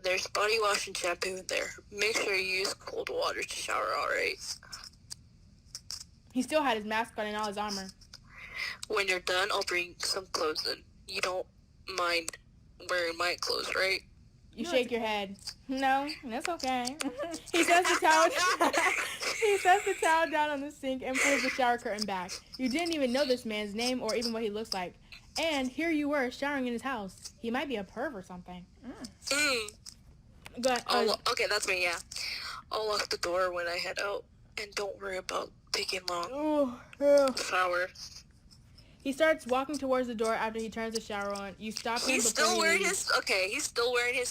There's body wash and shampoo in there. Make sure you use cold water to shower, alright? He still had his mask on and all his armor. When you're done, I'll bring some clothes in. You don't mind wearing my clothes, right? You shake your head. No, that's okay. He sets the towel. He sets the towel down on the sink and pulls the shower curtain back. You didn't even know this man's name or even what he looks like, and here you were showering in his house. He might be a perv or something. But okay, that's me. Yeah, I'll lock the door when I head out, and don't worry about taking long. Shower. He starts walking towards the door after he turns the shower on. You stop him. He's still wearing his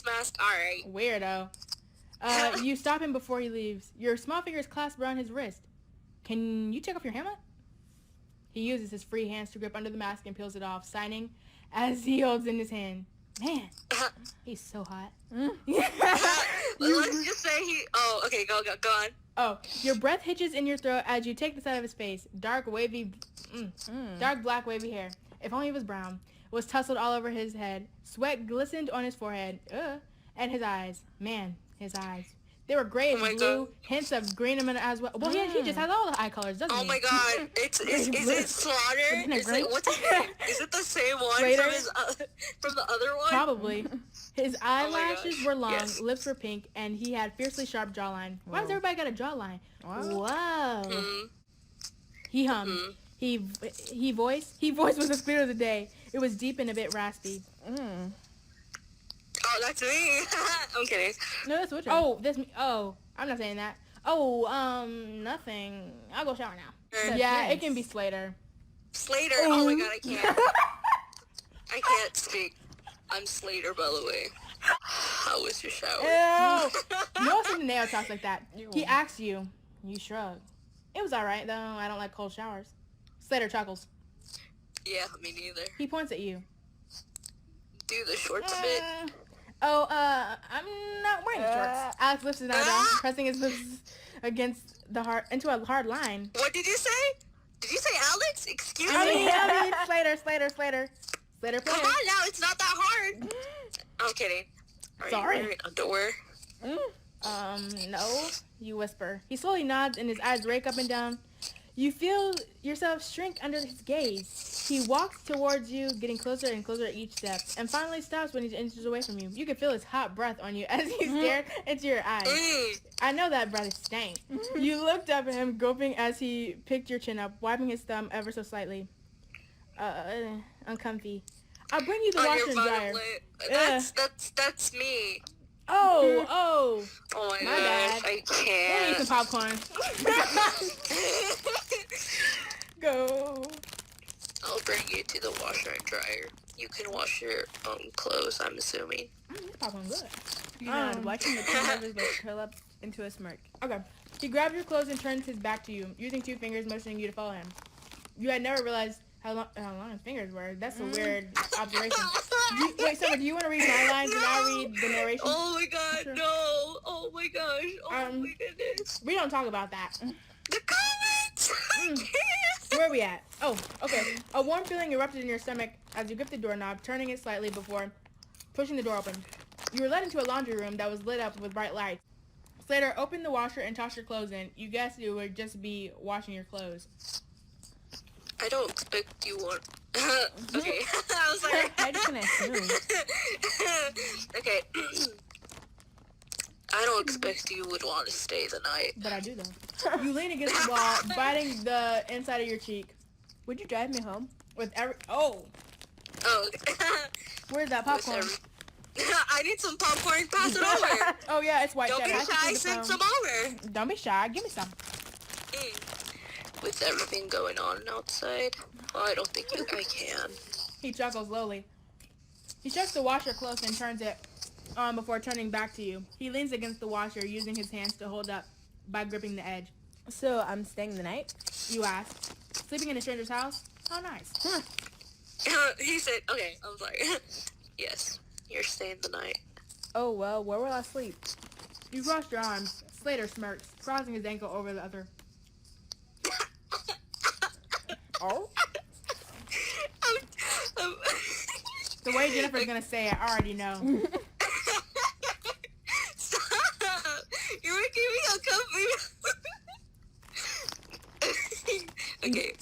mask. All right. Weirdo. You stop him before he leaves. Your small fingers clasp around his wrist. Can you take off your helmet? He uses his free hands to grip under the mask and peels it off, signing as he holds in his hand. Man, he's so hot. Let's just say he... Oh, okay, go on. Oh, your breath hitches in your throat as you take this out of his face. Dark black wavy hair. If only it was brown. Was tousled all over his head. Sweat glistened on his forehead. And his eyes. Man, his eyes. They were gray and blue. God. Hints of green in them as well. Well, he just has all the eye colors, doesn't he? Oh my god. Is it Slaughter? What's his name? Is it the same one from the other one? Probably. His eyelashes were long, lips were pink, and he had fiercely sharp jawline. Why does everybody got a jawline? Whoa. He hummed. He voice was the spirit of the day. It was deep and a bit raspy. Oh, that's me. I'm kidding. No, that's Wynter. Oh, that's me. Oh, I'm not saying that. Oh, nothing. I'll go shower now. Yeah, it can be Slater. Slater? Oh my god, I can't. I can't speak. I'm Slater, by the way. How was your shower? Ew. No one Neo talks like that. He asks you. You shrug. It was alright, though. I don't like cold showers. Slater chuckles. Yeah, me neither. He points at you. Do the shorts a bit. I'm not wearing shorts. Alex lifts his arm down, pressing his lips against into a hard line. What did you say? Did you say Alex? Excuse me? I mean, Slater. Slater, come on now, it's not that hard. I'm kidding. Are you wearing underwear? No, you whisper. He slowly nods and his eyes rake up and down. You feel yourself shrink under his gaze. He walks towards you, getting closer and closer each step, and finally stops when he inches away from you. You can feel his hot breath on you as he stared into your eyes. I know that breath stank. You looked up at him, gulping as he picked your chin up, wiping his thumb ever so slightly. Uncomfy. I'll bring you the washer and dryer. That's me. Oh my gosh, bad. I can't. Let me eat some popcorn. Go. I'll bring you to the washer and dryer. You can wash your own clothes, I'm assuming. This popcorn good. You know, watching the two of his lips curl up into a smirk. Okay. He grabs your clothes and turns his back to you, using 2 fingers motioning you to follow him. You had never realized how long his fingers were. That's a weird observation. Wait, Summer, do you want to read my lines and I'll read the narration? Oh my god, sure. No. Oh my gosh. Oh my goodness. We don't talk about that. The comments! Where are we at? Oh, okay. A warm feeling erupted in your stomach as you gripped the doorknob, turning it slightly before pushing the door open. You were led into a laundry room that was lit up with bright lights. Slater opened the washer and tossed your clothes in. You guessed it would just be washing your clothes. I don't expect you want... Okay. I was like... I just gonna assume. Okay. I don't expect you would want to stay the night. But I do, though. You lean against the wall, biting the inside of your cheek. Would you drive me home? With every... Oh. Okay. Where's that popcorn? I need some popcorn. Pass it over. Oh, yeah, it's white. Don't be shy. Send some over. Don't be shy. Give me some. With everything going on outside, I don't think I can. He chuckles slowly. He shuts the washer close and turns it on before turning back to you. He leans against the washer, using his hands to hold up by gripping the edge. So I'm staying the night? You asked. Sleeping in a stranger's house? How nice. He said, okay, I'm sorry. Yes, you're staying the night. Oh, well, where will I sleep? You crossed your arms. Slater smirks, crossing his ankle over the other. Oh? Um, The way Jennifer's gonna say it, I already know. Stop! You're making me uncomfortable. Okay.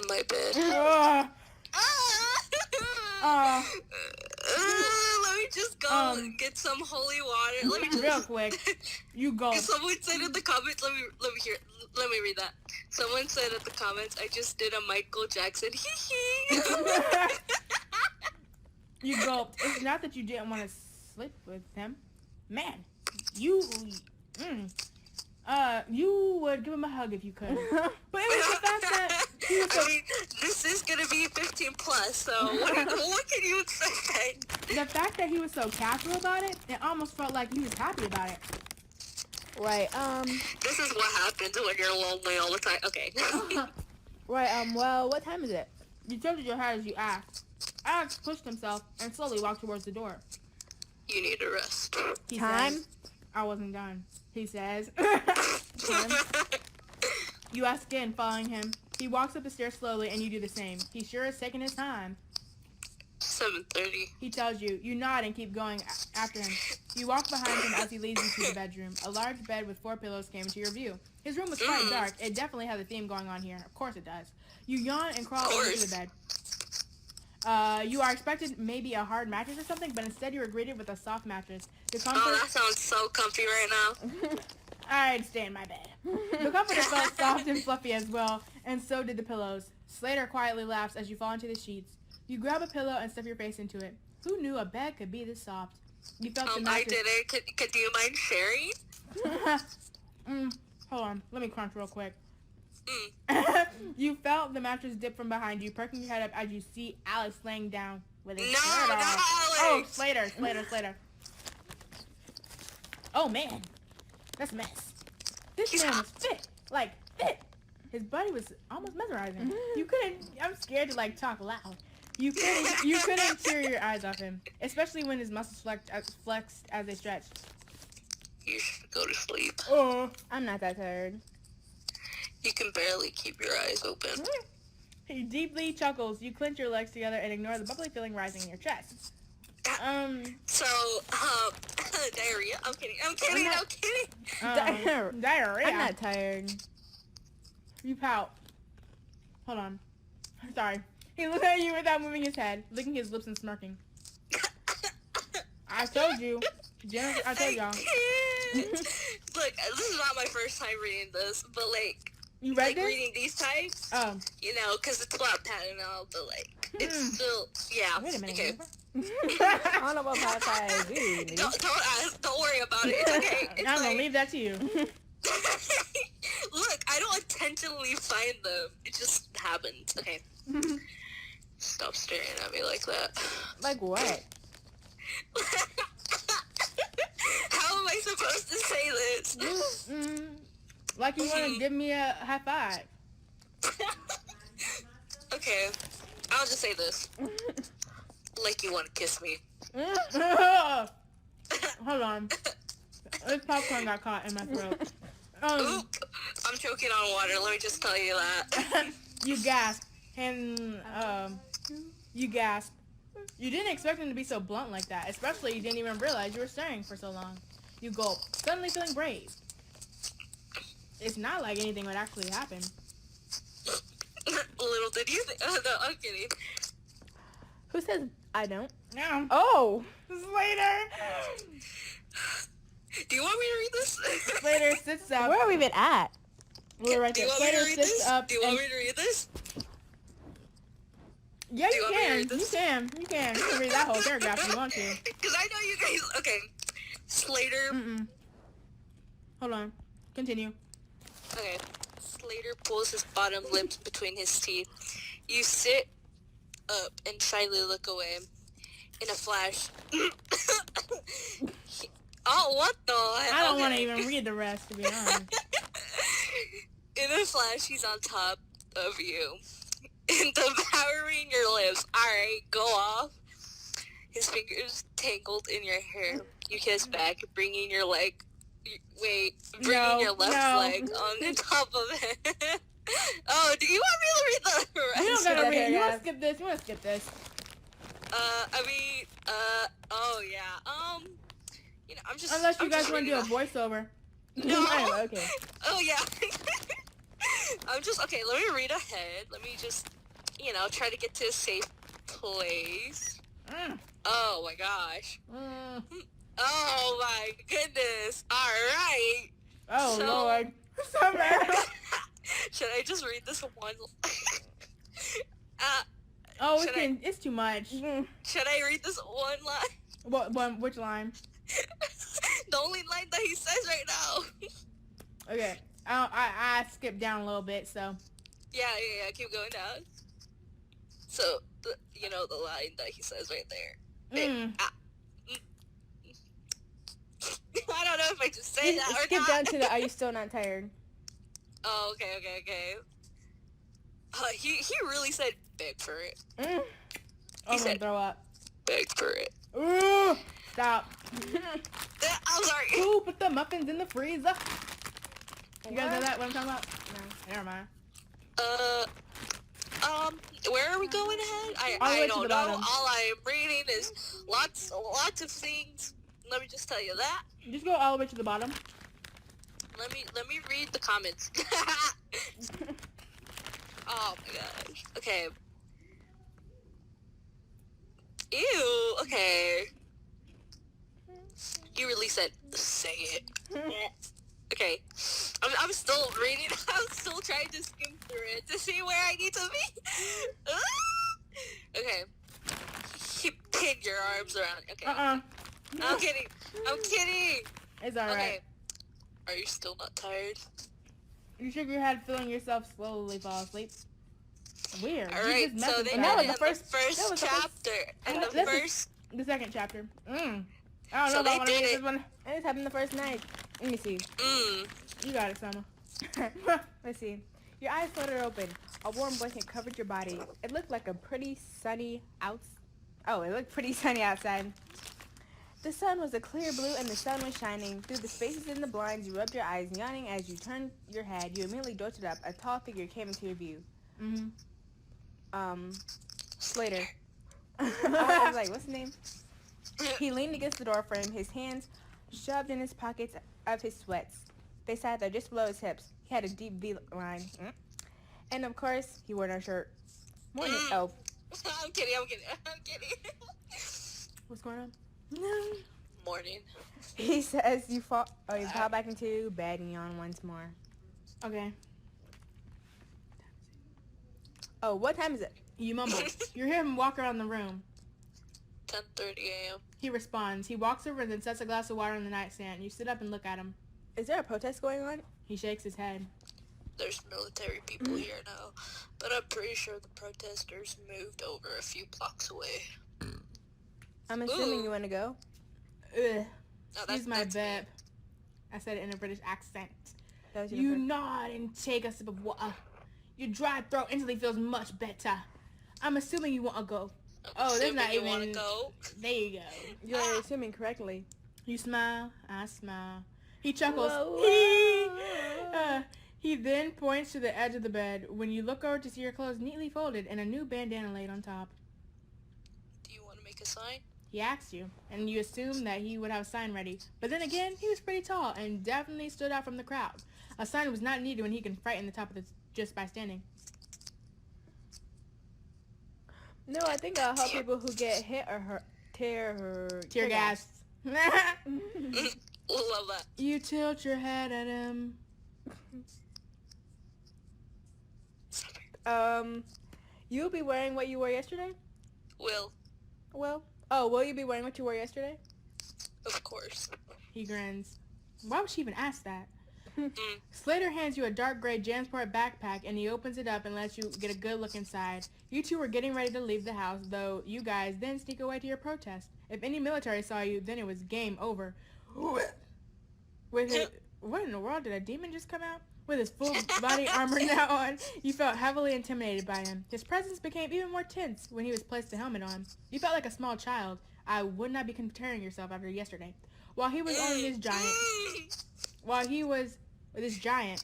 My bed. Let me just go get some holy water. Let me just Real quick. You go. Someone said in the comments. Let me read that. Someone said in the comments, I just did a Michael Jackson. Hee hee. You gulped. It's not that you didn't want to sleep with him. Man, you would give him a hug if you could. But it was the fact that he was so, I mean, this is gonna be 15 plus. So what can you expect? the fact that he was so casual about it, it almost felt like he was happy about it. Right, This is what happens when you're lonely all the time. Okay. right, well, what time is it? You tilted your head as you asked. Alex pushed himself and slowly walked towards the door. You need a rest. He Time? says, I wasn't done. He says. You ask again, following him. He walks up the stairs slowly, and you do the same. He sure is taking his time. 7:30. He tells you. You nod and keep going after him. You walk behind him as he leads you to the bedroom. A large bed with 4 pillows came into your view. His room was quite dark. It definitely has a theme going on here. Of course it does. You yawn and crawl over to the bed. You are expected maybe a hard mattress or something, but instead you are greeted with a soft mattress. The comfort... Oh, that sounds so comfy right now. I'd stay in my bed. The comforter felt soft and fluffy as well, and so did the pillows. Slater quietly laughs as you fall into the sheets. You grab a pillow and stuff your face into it. Who knew a bed could be this soft? You felt the I mattress... did it. Could you mind sharing? Hold on. Let me crunch real quick. Mm. You felt the mattress dip from behind you, perking your head up as you see Alex laying down with his No, shirt not off. Alex! Oh, Slater. Oh, man. That's a mess. This man was fit. Like, fit. His body was almost mesmerizing. You couldn't... I'm scared to, like, talk loud. You couldn't tear your eyes off him, especially when his muscles flexed as they stretched. You should go to sleep. Oh. I'm not that tired. You can barely keep your eyes open. He deeply chuckles. You clench your legs together and ignore the bubbly feeling rising in your chest. So, diarrhea. I'm kidding. Diarrhea. I'm not tired. You pout. Hold on. I'm sorry. He looks at you without moving his head, licking his lips and smirking. I told you. Jennifer, I told y'all. Look, this is not my first time reading this, but like, You read this? reading these types, Oh. you know, because it's about Pat and all, but like, it's still, yeah. Wait a minute. Okay. I don't know about Popeyes, dude. Don't worry about it. It's okay. It's I'm gonna like, leave that to you. Look, I don't intentionally find them. It just happens. Okay. Stop staring at me like that. Like what? How am I supposed to say this? Like you want to give me a high five. Okay, I'll just say this. Like you want to kiss me. Hold on. This popcorn got caught in my throat. Oop, I'm choking on water. Let me just tell you that. You gasp. And, you gasp. You didn't expect him to be so blunt like that. Especially you didn't even realize you were staring for so long. You gulp, suddenly feeling brave. It's not like anything would actually happen. Little did you think. Oh, no, I'm kidding. Who says I don't? No. Oh! Slater! Do you want me to read this? Slater sits up. Where are we even at? We're right Do there. you want me to Slater read sits this? up. Do you want me to read this? Yeah, Do you you want me to can. read You this? can. You can. You can read that whole paragraph if you want to. Because I know you guys. Okay. Slater. Hold on. Continue. Okay. Slater pulls his bottom lips between his teeth. You sit up and shyly look away. In a flash, Oh, what the? I don't want to even read the rest, to be honest. In a flash, he's on top of you, devouring your lips. Alright, go off. His fingers tangled in your hair. You kiss back, bringing your leg. Bringing your left leg on the top of it. Oh, do you want me to read the rest? You don't gotta read. You Yeah. want to skip this? You want to skip this? Oh yeah. I'm just. Unless you I'm guys just want to do a reading voiceover. No. Oh, okay. Oh yeah. Okay. Let me read ahead. Let me just, try to get to a safe place. Oh my gosh. Oh my goodness. All right. Oh, So- Lord. Summer. Should I just read this one? Oh, Should I- it's too much. Should I read this one line? Which line? The only line that he says right now. Okay. I skipped down a little bit, so. Yeah. Keep going down. So, the line that he says right there. I don't know if I just say that or Skip not. down to the, are you still not tired? Oh, okay. He really said beg for it. I'm He gonna said- throw up. Beg for it. Ooh, stop. I'm sorry. Who put the muffins in the freezer? You guys know that? What I'm talking about? No. Never mind. Where are we going ahead? All the way I to don't the know. bottom. All I am reading is lots of things. Let me just tell you that. Just go all the way to the bottom. Let me read the comments. Oh my gosh. Okay. Ew. Okay. You really said say it. Okay. I'm still reading. I'm still trying to skim through it to see where I need to be. Okay. Pin your arms around. Okay. I'm kidding. It's alright. Okay. Are you still not tired? You shook your head, feeling yourself slowly fall asleep. Weird. All You right. just So messaged they that. And that was did the first- the first that was the chapter and the This is- first. The second chapter. I don't So know if I they want to did read it. this one. And this happened the first night. Let me see. You got it, Summer. Let's see. Your eyes fluttered open. A warm blanket covered your body. It looked like a pretty sunny it looked pretty sunny outside. The sun was a clear blue and the sun was shining. Through the spaces in the blinds, you rubbed your eyes, yawning as you turned your head. You immediately jolted up. A tall figure came into your view. Slater. I was like, what's his name? He leaned against the door frame, his hands shoved in his pockets of his sweats. They sat there just below his hips. He had a deep V-line. And of course, he wore no shirt. Morning. Oh. I'm kidding. What's going on? Morning. He says you fall back into bed and yawn once more. Okay. Oh, what time is it? You mumble. You hear him walk around the room. 10:30 a.m. He responds. He walks over and then sets a glass of water on the nightstand. You sit up and look at him. Is there a protest going on? He shakes his head. There's military people here now, but I'm pretty sure the protesters moved over a few blocks away. I'm assuming Ooh. you want to go. Ugh. No, Excuse my that's me. bep. I said it in a British accent. That was your You first- nod and take a sip of water. Your dry throat instantly feels much better. I'm assuming you want to go. Oh, there's not you even... want to go? There you go. You're assuming correctly. You smile. I smile. He chuckles. Whoa. He then points to the edge of the bed. When you look over to see your clothes neatly folded and a new bandana laid on top. Do you want to make a sign? He asks you, and you assume that he would have a sign ready. But then again, he was pretty tall and definitely stood out from the crowd. A sign was not needed when he can frighten the top of the just by standing. No, I think I'll help people who get hit or tear gas. Love that. You tilt your head at him. You'll be wearing what you wore yesterday? Will, Will you be wearing what you wore yesterday? of course. He grins. Why would she even ask that? Mm. Slater hands you a dark gray Jansport backpack and he opens it up and lets you get a good look inside. You two were getting ready to leave the house, though you guys then sneak away to your protest. If any military saw you, then it was game over. With his, what in the world? Did a demon just come out? With his full body armor now on, you felt heavily intimidated by him. His presence became even more tense when he was placed the helmet on. You felt like a small child. I would not be comparing yourself after yesterday. While he was on his giant... While he was this giant...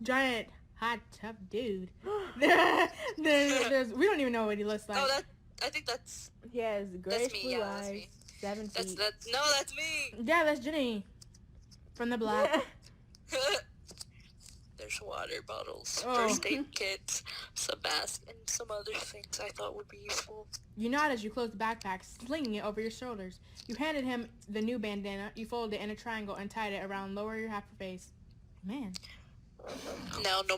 giant, hot, tough dude. There's, we don't even know what he looks like. Oh, I think that's... He has grayish me, blue yeah, that's eyes, me. 7 feet. That's me. Yeah, that's Jenny. From the block. There's water bottles, Oh. first aid kits, some masks, and some other things I thought would be useful. You nod as you close the backpack, slinging it over your shoulders. You handed him the new bandana. You folded it in a triangle and tied it around lower your half your face. Man. Now, no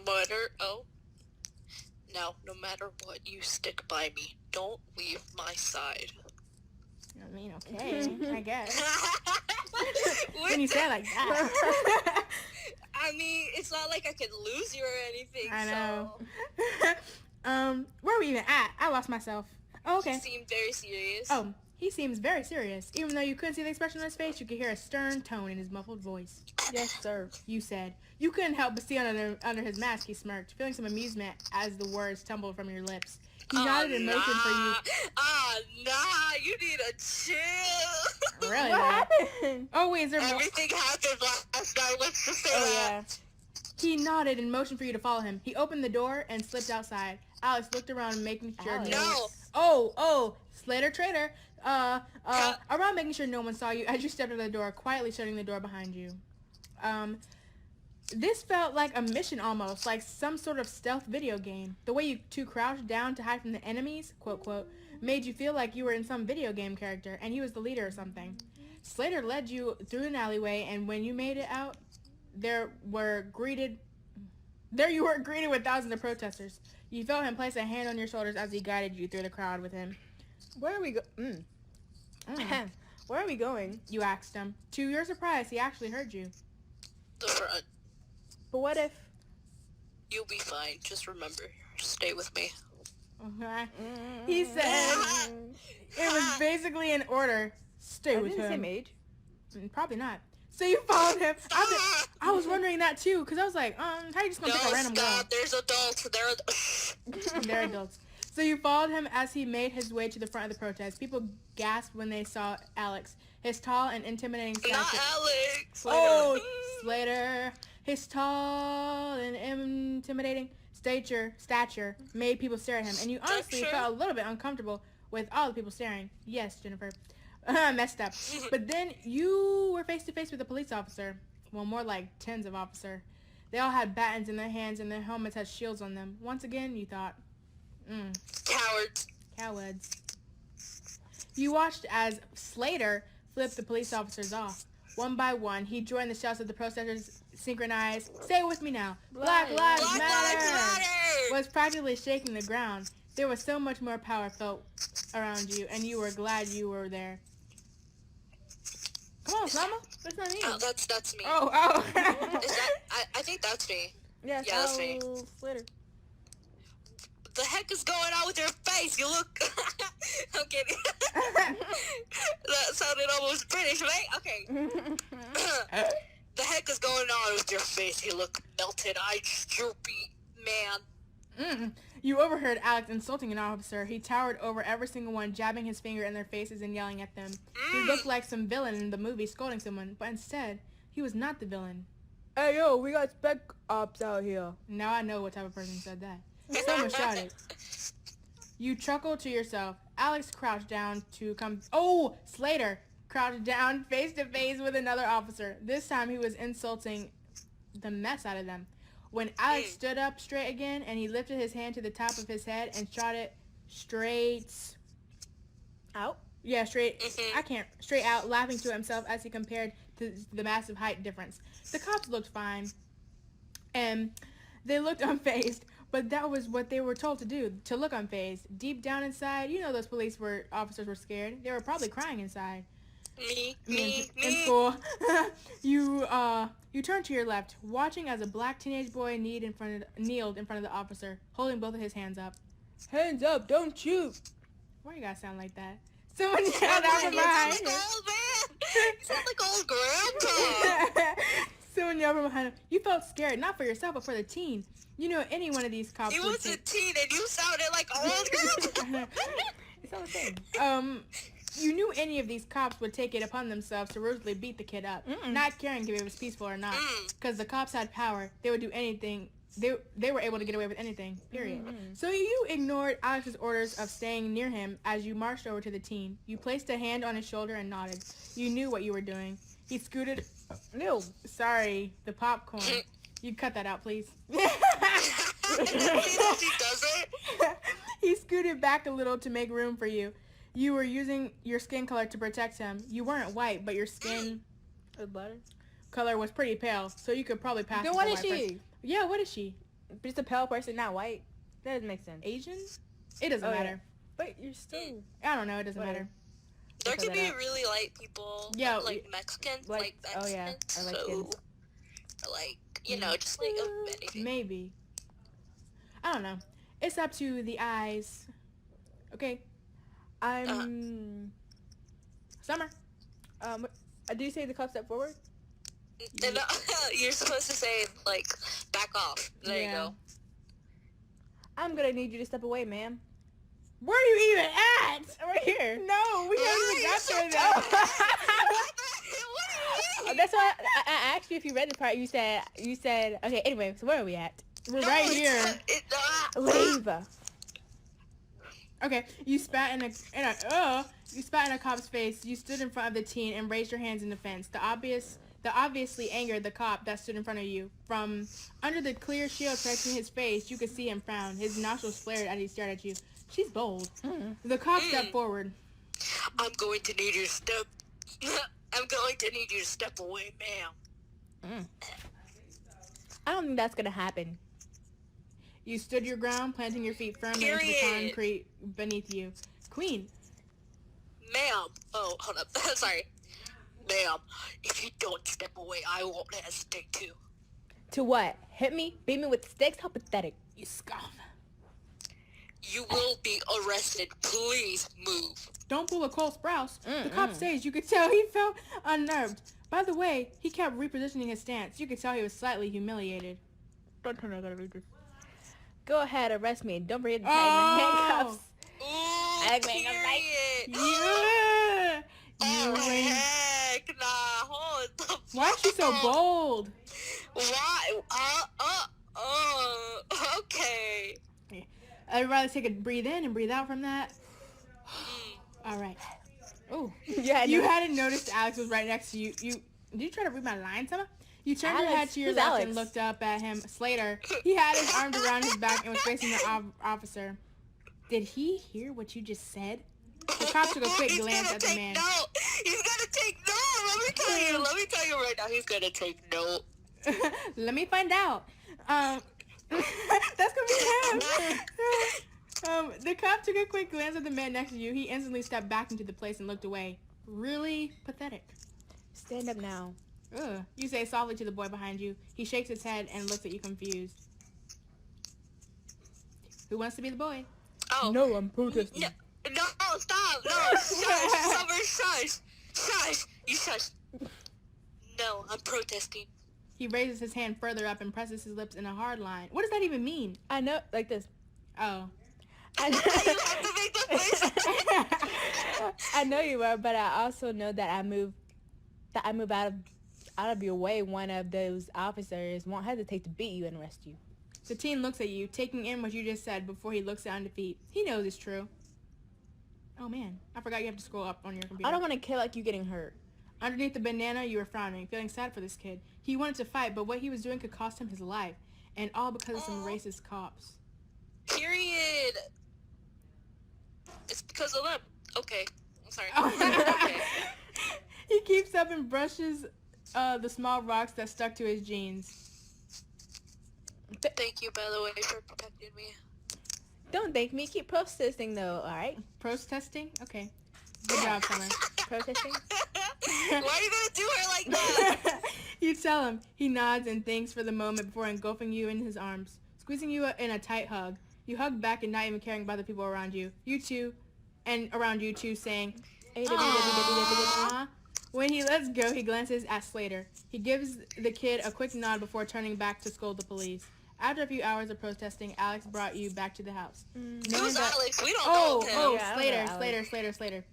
matter what, you stick by me. Don't leave my side. I mean, okay, I guess. What? When you say it like that. I mean, it's not like I could lose you or anything. I know. So. Where are we even at? I lost myself. Oh, okay. He seemed very serious. Oh, he seems very serious. Even though you couldn't see the expression on his face, you could hear a stern tone in his muffled voice. Yes, sir. You said. You couldn't help but see under his mask he smirked, feeling some amusement as the words tumbled from your lips. He nodded in motion for you. You need a chill. Really? What though? happened? Oh, wait, is there more? Everything happened last night. Let's just say Oh, that. yeah. He nodded in motion for you to follow him. He opened the door and slipped outside. Alex looked around, making sure Alex. No. Oh, Slater Traitor. Around making sure no one saw you as you stepped into the door, quietly shutting the door behind you. This felt like a mission almost, like some sort of stealth video game. The way you two crouched down to hide from the enemies, quote, quote, made you feel like you were in some video game character, and he was the leader or something. Slater led you through an alleyway, and when you made it out, there you were greeted with thousands of protesters. You felt him place a hand on your shoulders as he guided you through the crowd with him. Where are we Where are we going? You asked him. To your surprise, he actually heard you. The front. But what if... You'll be fine. Just remember, stay with me. Okay. He said it was basically an order. Stay Are with they the him. same age? Probably not. So you followed him. Stop! I was wondering that too, because I was like, how you just gonna pick a random girl? There's adults. They're adults. So you followed him as he made his way to the front of the protest. People gasped when they saw Alex. His tall and intimidating stature. Not Alex. Oh, Slater. His tall and intimidating stature made people stare at him, and you honestly felt a little bit uncomfortable with all the people staring. Yes, Jennifer. Messed up. But then you were face to face with a police officer. Well, more like tens of officers. They all had batons in their hands and their helmets had shields on them. Once again, you thought, cowards. You watched as Slater flipped the police officers off. One by one, he joined the shouts of the protesters synchronized. Say it with me now. Black Lives Matter was practically shaking the ground. There was so much more power felt around you, and you were glad you were there. Come on, Slama. That's not me. Oh, that's me. Oh. Is that? I think that's me. Yes, Yeah, that's me. Slater. What the heck is going on with your face? You look... I'm kidding. That sounded almost British, right? Okay. The heck is going on with your face? You look melted-eyed, droopy man. You overheard Alex insulting an officer. He towered over every single one, jabbing his finger in their faces and yelling at them. He looked like some villain in the movie scolding someone, but instead, he was not the villain. Hey, yo, we got Spec Ops out here. Now I know what type of person said that. Someone shouted. You chuckled to yourself. Alex crouched down to come... Oh! Slater crouched down face to face with another officer. This time he was insulting the mess out of them. When Alex stood up straight again and he lifted his hand to the top of his head and shot it straight... Out? Yeah, straight... Straight out, laughing to himself as he compared to the massive height difference. The cops looked fine. And they looked unfazed. But that was what they were told to do, to look unfazed. Deep down inside, you know those officers were scared. They were probably crying inside. Me. In school. You turned to your left, watching as a black teenage boy kneeled in front of the officer, holding both of his hands up. Hands up, don't shoot. Why you gotta sound like that? Someone yelled out from behind him. You sound like old grandpa. Someone yelled from behind him. You felt scared, not for yourself, but for the teen. You know any one of these cops He would was a take... teen and you sounded like old grandpa. It's all the same. You knew any of these cops would take it upon themselves to ruthlessly beat the kid up, not caring if it was peaceful or not. Because the cops had power, they would do anything. They were able to get away with anything, period. So you ignored Alex's orders of staying near him as you marched over to the teen. You placed a hand on his shoulder and nodded. You knew what you were doing. He scooted... No. Sorry, the popcorn. You cut that out, please. He does it. He scooted back a little to make room for you. You were using your skin color to protect him. You weren't white, but your skin color was pretty pale, so you could probably pass. Then as a what white is she? person. Yeah, what is she? Just a pale person, not white. That doesn't make sense. Asian? It doesn't Oh, yeah. matter. But you're still... I don't know. It doesn't Whatever. matter. There Fill could that be out. really light people, Yeah, like Mexicans, like- Mexicans. oh, yeah, I like so, skins. like, you know, just like anything. Maybe. I don't know. It's up to the eyes. Okay, I'm... Summer. Do you say the cop step forward? And, you're supposed to say, like, back off. There you go. I'm gonna need you to step away, ma'am. Where are you even at? Right here. No, we haven't even got there though. What do you mean? That's why I asked you if you read the part. You said, okay, anyway, so where are we at? We're No, right it's- here. Leave. Okay, you spat in a cop's face. You stood in front of the teen and raised your hands in defense. The obviously angered the cop that stood in front of you. From under the clear shield protecting his face, you could see him frown. His nostrils flared as he stared at you. She's bold. The cop stepped forward. I'm going to need you to step. I'm going to need you to step away, ma'am. I don't think that's gonna happen. You stood your ground, planting your feet firmly into the Period. concrete beneath you. Queen. Ma'am. Oh, hold up. Sorry. Ma'am, if you don't step away, I won't hesitate to. To what? Hit me? Beat me with sticks? How pathetic. You scoff. You will be arrested. Please move. Don't pull a Cole Sprouse. The cop says you could tell he felt unnerved. By the way, he kept repositioning his stance. You could tell he was slightly humiliated. Don't tell me I gotta read this. Go ahead, arrest me. Don't forget to tie my handcuffs. Ooh, I mean, I'm like- period. Yeah. Oh, You win. heck nah. Hold the Why is she so fuck up. bold? Why? Okay. I'd rather take a breathe in and breathe out from that. All right. Oh, Yeah, you hadn't noticed Alex was right next to you. Did you try to read my lines, Emma? You turned your head Alex? to your Who's left Alex? and looked up at him. Slater. He had his arms around his back and was facing the officer. Did he hear what you just said? The cop took a quick He's glance gonna at the take man. note. He's gonna take note. Let me tell you right now. He's gonna take note. Let me find out. That's gonna be him. The cop took a quick glance at the man next to you. He instantly stepped back into the place and looked away. Really pathetic. Stand up now. Ugh. You say softly to the boy behind you. He shakes his head and looks at you confused. Who wants to be the boy? Oh. No, I'm protesting. No, stop. No, shush. Summer, shush. Shush. You shush. No, I'm protesting. He raises his hand further up and presses his lips in a hard line. What does that even mean? I know, like this. Oh. You have to make the face. I know you are, but I also know that I move out of your way. One of those officers won't hesitate to beat you and arrest you. The teen looks at you, taking in what you just said before he looks down to defeat. He knows it's true. Oh man, I forgot you have to scroll up on your computer. I don't want to kill like you getting hurt. Underneath the banana, you were frowning, feeling sad for this kid. He wanted to fight, but what he was doing could cost him his life. And all because of some racist cops. Period. It's because of them. Okay. I'm sorry. Oh. Okay. He keeps up and brushes the small rocks that stuck to his jeans. Thank you, by the way, for protecting me. Don't thank me. Keep protesting, though, all right? Protesting? Okay. Good job, Summer. Protesting? Why are you gonna do her like that? You tell him. He nods and thanks for the moment before engulfing you in his arms, squeezing you in a tight hug. You hug back and not even caring about the people around you. You two, and around you two, saying, "Aww." When he lets go, he glances at Slater. He gives the kid a quick nod before turning back to scold the police. After a few hours of protesting, Alex brought you back to the house. Who's Alex? We don't know him. Yeah, I don't know Slater.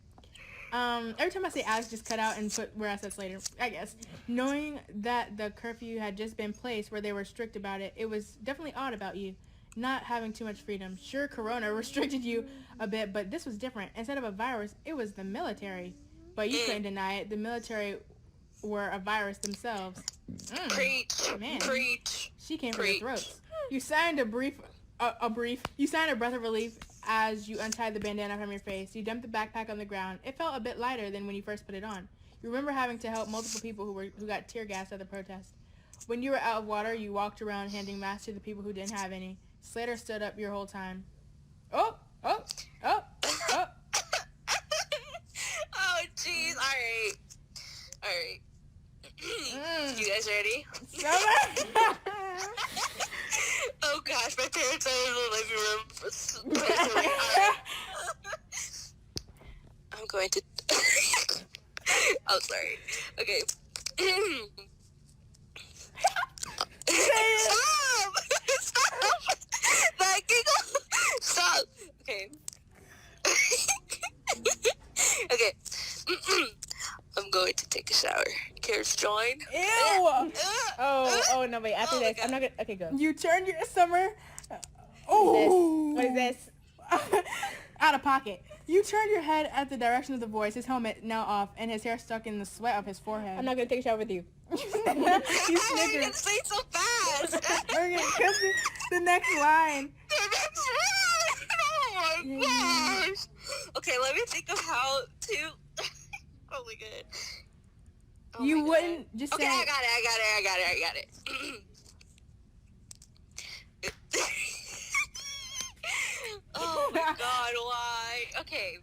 Every time I say Alex, just cut out and put where I said Slater, I guess. Knowing that the curfew had just been placed where they were strict about it, it was definitely odd about you. Not having too much freedom. Sure, Corona restricted you a bit, but this was different. Instead of a virus, it was the military. But you couldn't deny it. The military were a virus themselves. Preach. Man. Preach. She came for your throats. You signed You signed a breath of relief as you untied the bandana from your face. You dumped the backpack on the ground. It felt a bit lighter than when you first put it on. You remember having to help multiple people who got tear gassed at the protest. When you were out of water, you walked around handing masks to the people who didn't have any. Slater stood up your whole time. Oh. Oh, jeez. All right. You guys ready? Oh gosh, my parents are in the living room. I'm going to. I'm sorry. Okay. Stop! That giggle! Stop! Okay. Okay. I'm going to take a shower. Cares join? Ew! Oh, no, wait. After this, I'm not gonna... Okay, go. You turned your summer... What is this? Out of pocket. You turned your head at the direction of the voice, his helmet now off, and his hair stuck in the sweat of his forehead. I'm not gonna take a shower with you. You Why are you snickered. gonna say it so fast? Okay, because the next line. Oh my gosh. Okay, let me think of how to... Oh my god. Oh You my God. wouldn't just Okay, say... I got it. Oh my god, why? Okay.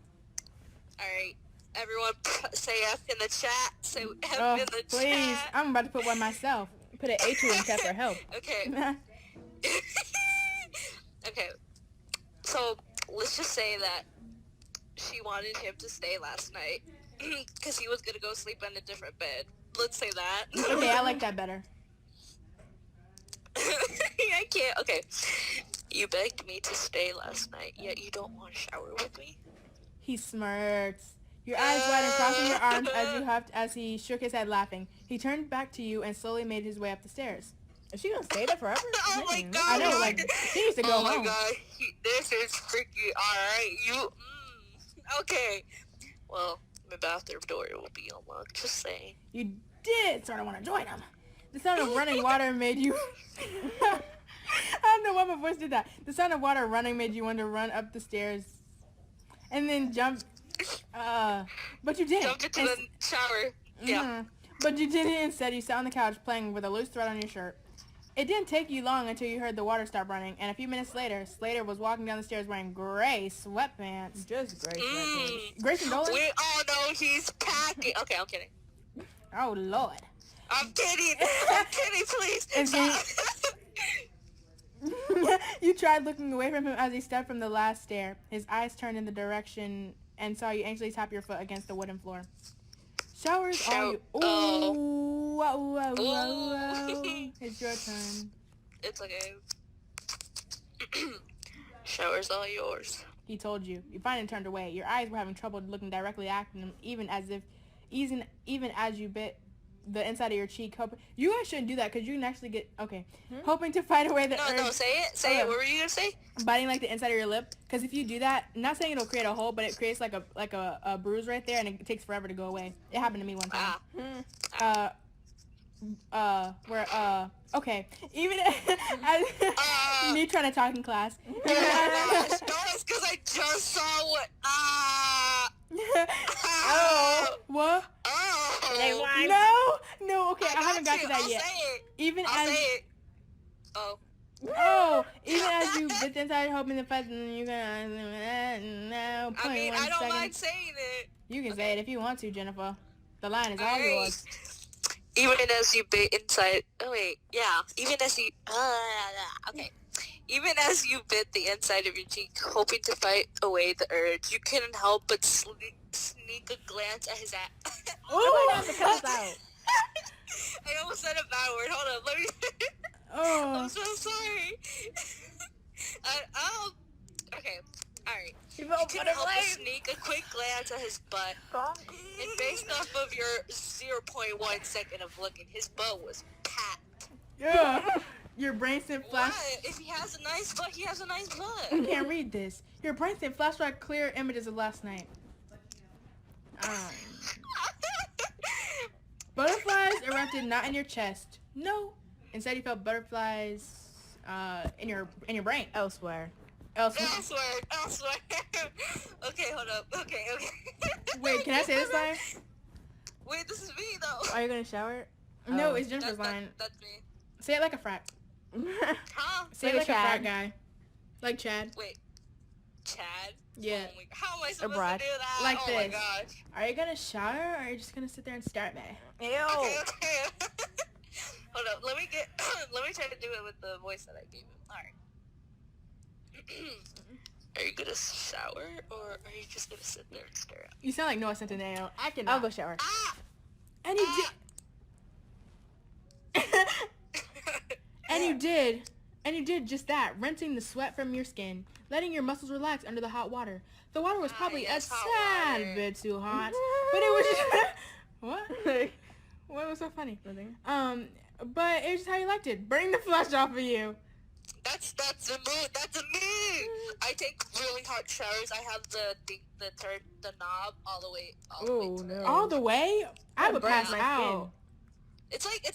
Alright. Everyone say F in the chat. Say F Oh, in the please. chat. I'm about to put one myself. Put an A2 in chat for help. Okay. Okay. So, let's just say that she wanted him to stay last night because he was going to go sleep in a different bed. Let's say that. Okay, I like that better. I can't. Okay. You begged me to stay last night, yet you don't want to shower with me? He smirks. Your eyes wide and crossing your arms as you huffed as he shook his head laughing. He turned back to you and slowly made his way up the stairs. Is she gonna stay there forever? Oh my god. I know, like, he needs to go oh my home. god. This is freaky. Alright, you... okay. Well, my bathroom door will be unlocked. Just saying. You did sort of want to join him. The sound of running water made you... I don't know why my voice did that. The sound of water running made you want to run up the stairs and then jump... but you didn't. Jumped into the shower. Yeah. But you didn't. Instead, you sat on the couch playing with a loose thread on your shirt. It didn't take you long until you heard the water stop running, and a few minutes later, Slater was walking down the stairs wearing gray sweatpants. Just great. Grace and Dolan? We all know he's packing. Okay, I'm kidding. Oh, Lord. I'm kidding, please. And then- You tried looking away from him as he stepped from the last stair. His eyes turned in the direction and saw you anxiously tap your foot against the wooden floor. Showers all you... Ooh, whoa. It's your turn. It's okay. Shower's all yours. He told you. You finally turned away. Your eyes were having trouble looking directly at him, even as you bit the inside of your cheek. You guys shouldn't do that because you can actually get... Okay. Hoping to fight away the urge... No, say it. Say it. What were you going to say? Biting like the inside of your lip. Because if you do that, not saying it'll create a hole, but it creates like a bruise right there, and it takes forever to go away. It happened to me one time. Okay. Even as me trying to talk in class. Oh my gosh. No, it's because I just saw what... Oh. What? Oh. No, okay, I haven't got to that yet. Say it. Even I'll as... say it. Oh. Oh, even as you bit inside hoping to fight, you're gonna... No, I mean, I don't mind saying it. You can say it if you want to, Jennifer. The line is all yours. Even as you bit inside... Oh, wait. Yeah. Even as you... Okay. Even as you bit the inside of your cheek, hoping to fight away the urge, you couldn't help but sneak a glance at his ass. Oh, the cat's out. I almost said a bad word. Hold on, let me. I'm so sorry. Okay, alright. You couldn't help but sneak a quick glance at his butt. And based off of your 0.1 second of looking, his butt was packed. Yeah. Your brain sent flash. What? If he has a nice butt, he has a nice butt. I can't read this. Your brain sent flashback clear images of last night. Butterflies erupted not in your chest. No. Instead, you felt butterflies in your brain. Elsewhere. Elsewhere. Okay, hold up. Okay. Wait, can I say this line? Wait, this is me though. Are you gonna shower? No, it's Jennifer's line. That's me. Say it like a frat. Huh? Say it like a frat guy. Like Chad. Wait. Chad? Yeah. Oh my, how am I supposed Abroad. to do that? Like oh this. my gosh. Are you gonna shower or are you just gonna sit there and stare at me? Ew. Okay. Hold up. Let me try to do it with the voice that I gave him. Alright. Are you gonna shower or are you just gonna sit there and stare at me? You sound like Noah Centineo. I can. I'll go shower. Ah! And you did. And you did just that, rinsing the sweat from your skin, letting your muscles relax under the hot water. The water was probably yes, a hot sad water. bit too hot, but it was just what? What was so funny? Nothing. But it was just how you liked it. Burning the flesh off of you. That's a mood. That's a me. I take really hot showers. I have the knob all the way Oh, to no. All the way? I would burn pass my out. It's like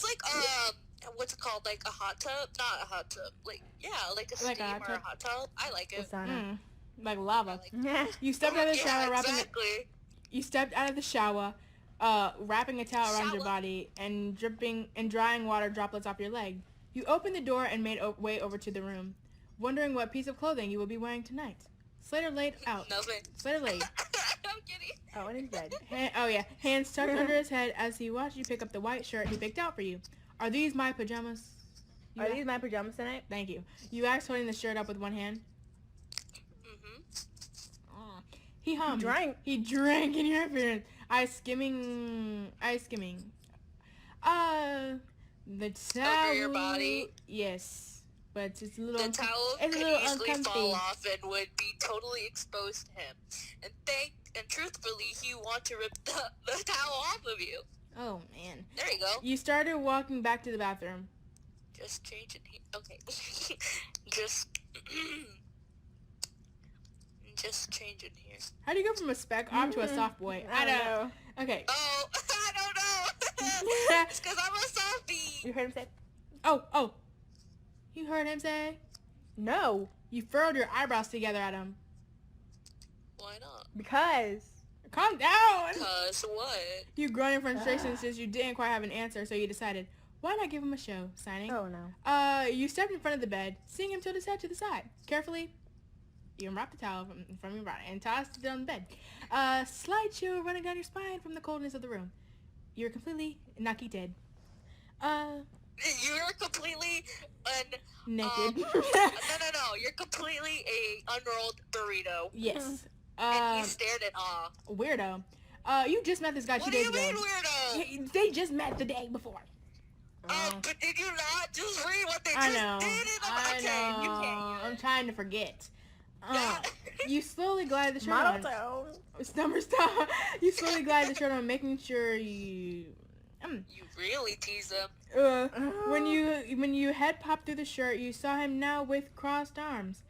what's it called? Like a hot tub? Not a hot tub. Like like a Like steam a hot or a tub? hot tub. I like it. Sauna. Like lava. like You stepped out of the shower, exactly. You stepped out of the shower, wrapping a towel around your Shower. body and dripping and drying water droplets off your leg. You opened the door and made way over to the room, wondering what piece of clothing you will be wearing tonight. Slater laid out. Nothing. Slater laid. I'm kidding. Oh, and he's dead. Hands tucked under his head as he watched you pick up the white shirt he picked out for you. Are these my pajamas? You Are a- these my pajamas tonight? Thank you. You asked, holding the shirt up with one hand. Mhm. He hummed. He drank in your appearance. Ice skimming. The towel. Over your body? Yes. But it's a little The towel it's could a little easily uncomfy. fall off and would be totally exposed to him. And truthfully, he want to rip the towel off of you. Oh man. There you go. You started walking back to the bathroom. Just change it here. Okay. Just change it here. How do you go from a spec op to a soft boy? I don't know. Okay. Oh, I don't know. It's because I'm a softie. You heard him say? Oh. You heard him say? No. You furrowed your eyebrows together at him. Why not? Because. Calm down! Cause what? You groaned in frustration since you didn't quite have an answer, so you decided, why not give him a show? Signing. Oh, no. You stepped in front of the bed, seeing him tilt his head to the side. Carefully, you unwrapped the towel from your body and tossed it on the bed. Slight chill running down your spine from the coldness of the room. You're completely naked. You're completely Naked. No. You're completely a unrolled burrito. Yes. And you stared in awe. Weirdo. You just met this guy 2 What do days you ago. mean, weirdo? They just met the day before. But did you not just read what they I just know. did? I know. Okay, you can't. I'm trying to forget. Yeah. You slowly glide the shirt on. Monotone. You slowly glide the shirt on, making sure you. You really tease them. When you head popped through the shirt, you saw him now with crossed arms.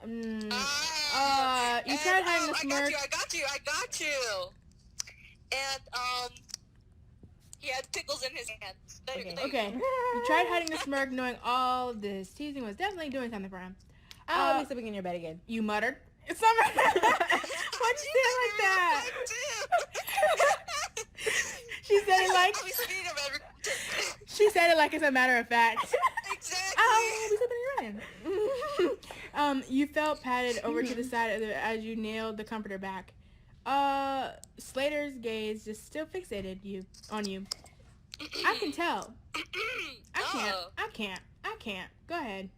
You tried hiding the smirk. I got you. And he had pickles in his hands. Okay. You tried hiding the smirk, knowing all of this teasing was definitely doing something for him. I'll be sleeping in your bed again. You muttered. It's summer. Why'd you say it like that? She said it like. She said it like it's a matter of fact. Exactly. We sleeping in your bed. You felt patted over to the side as you nailed the comforter back. Slater's gaze just still fixated on you. I can tell. I can't. Go ahead.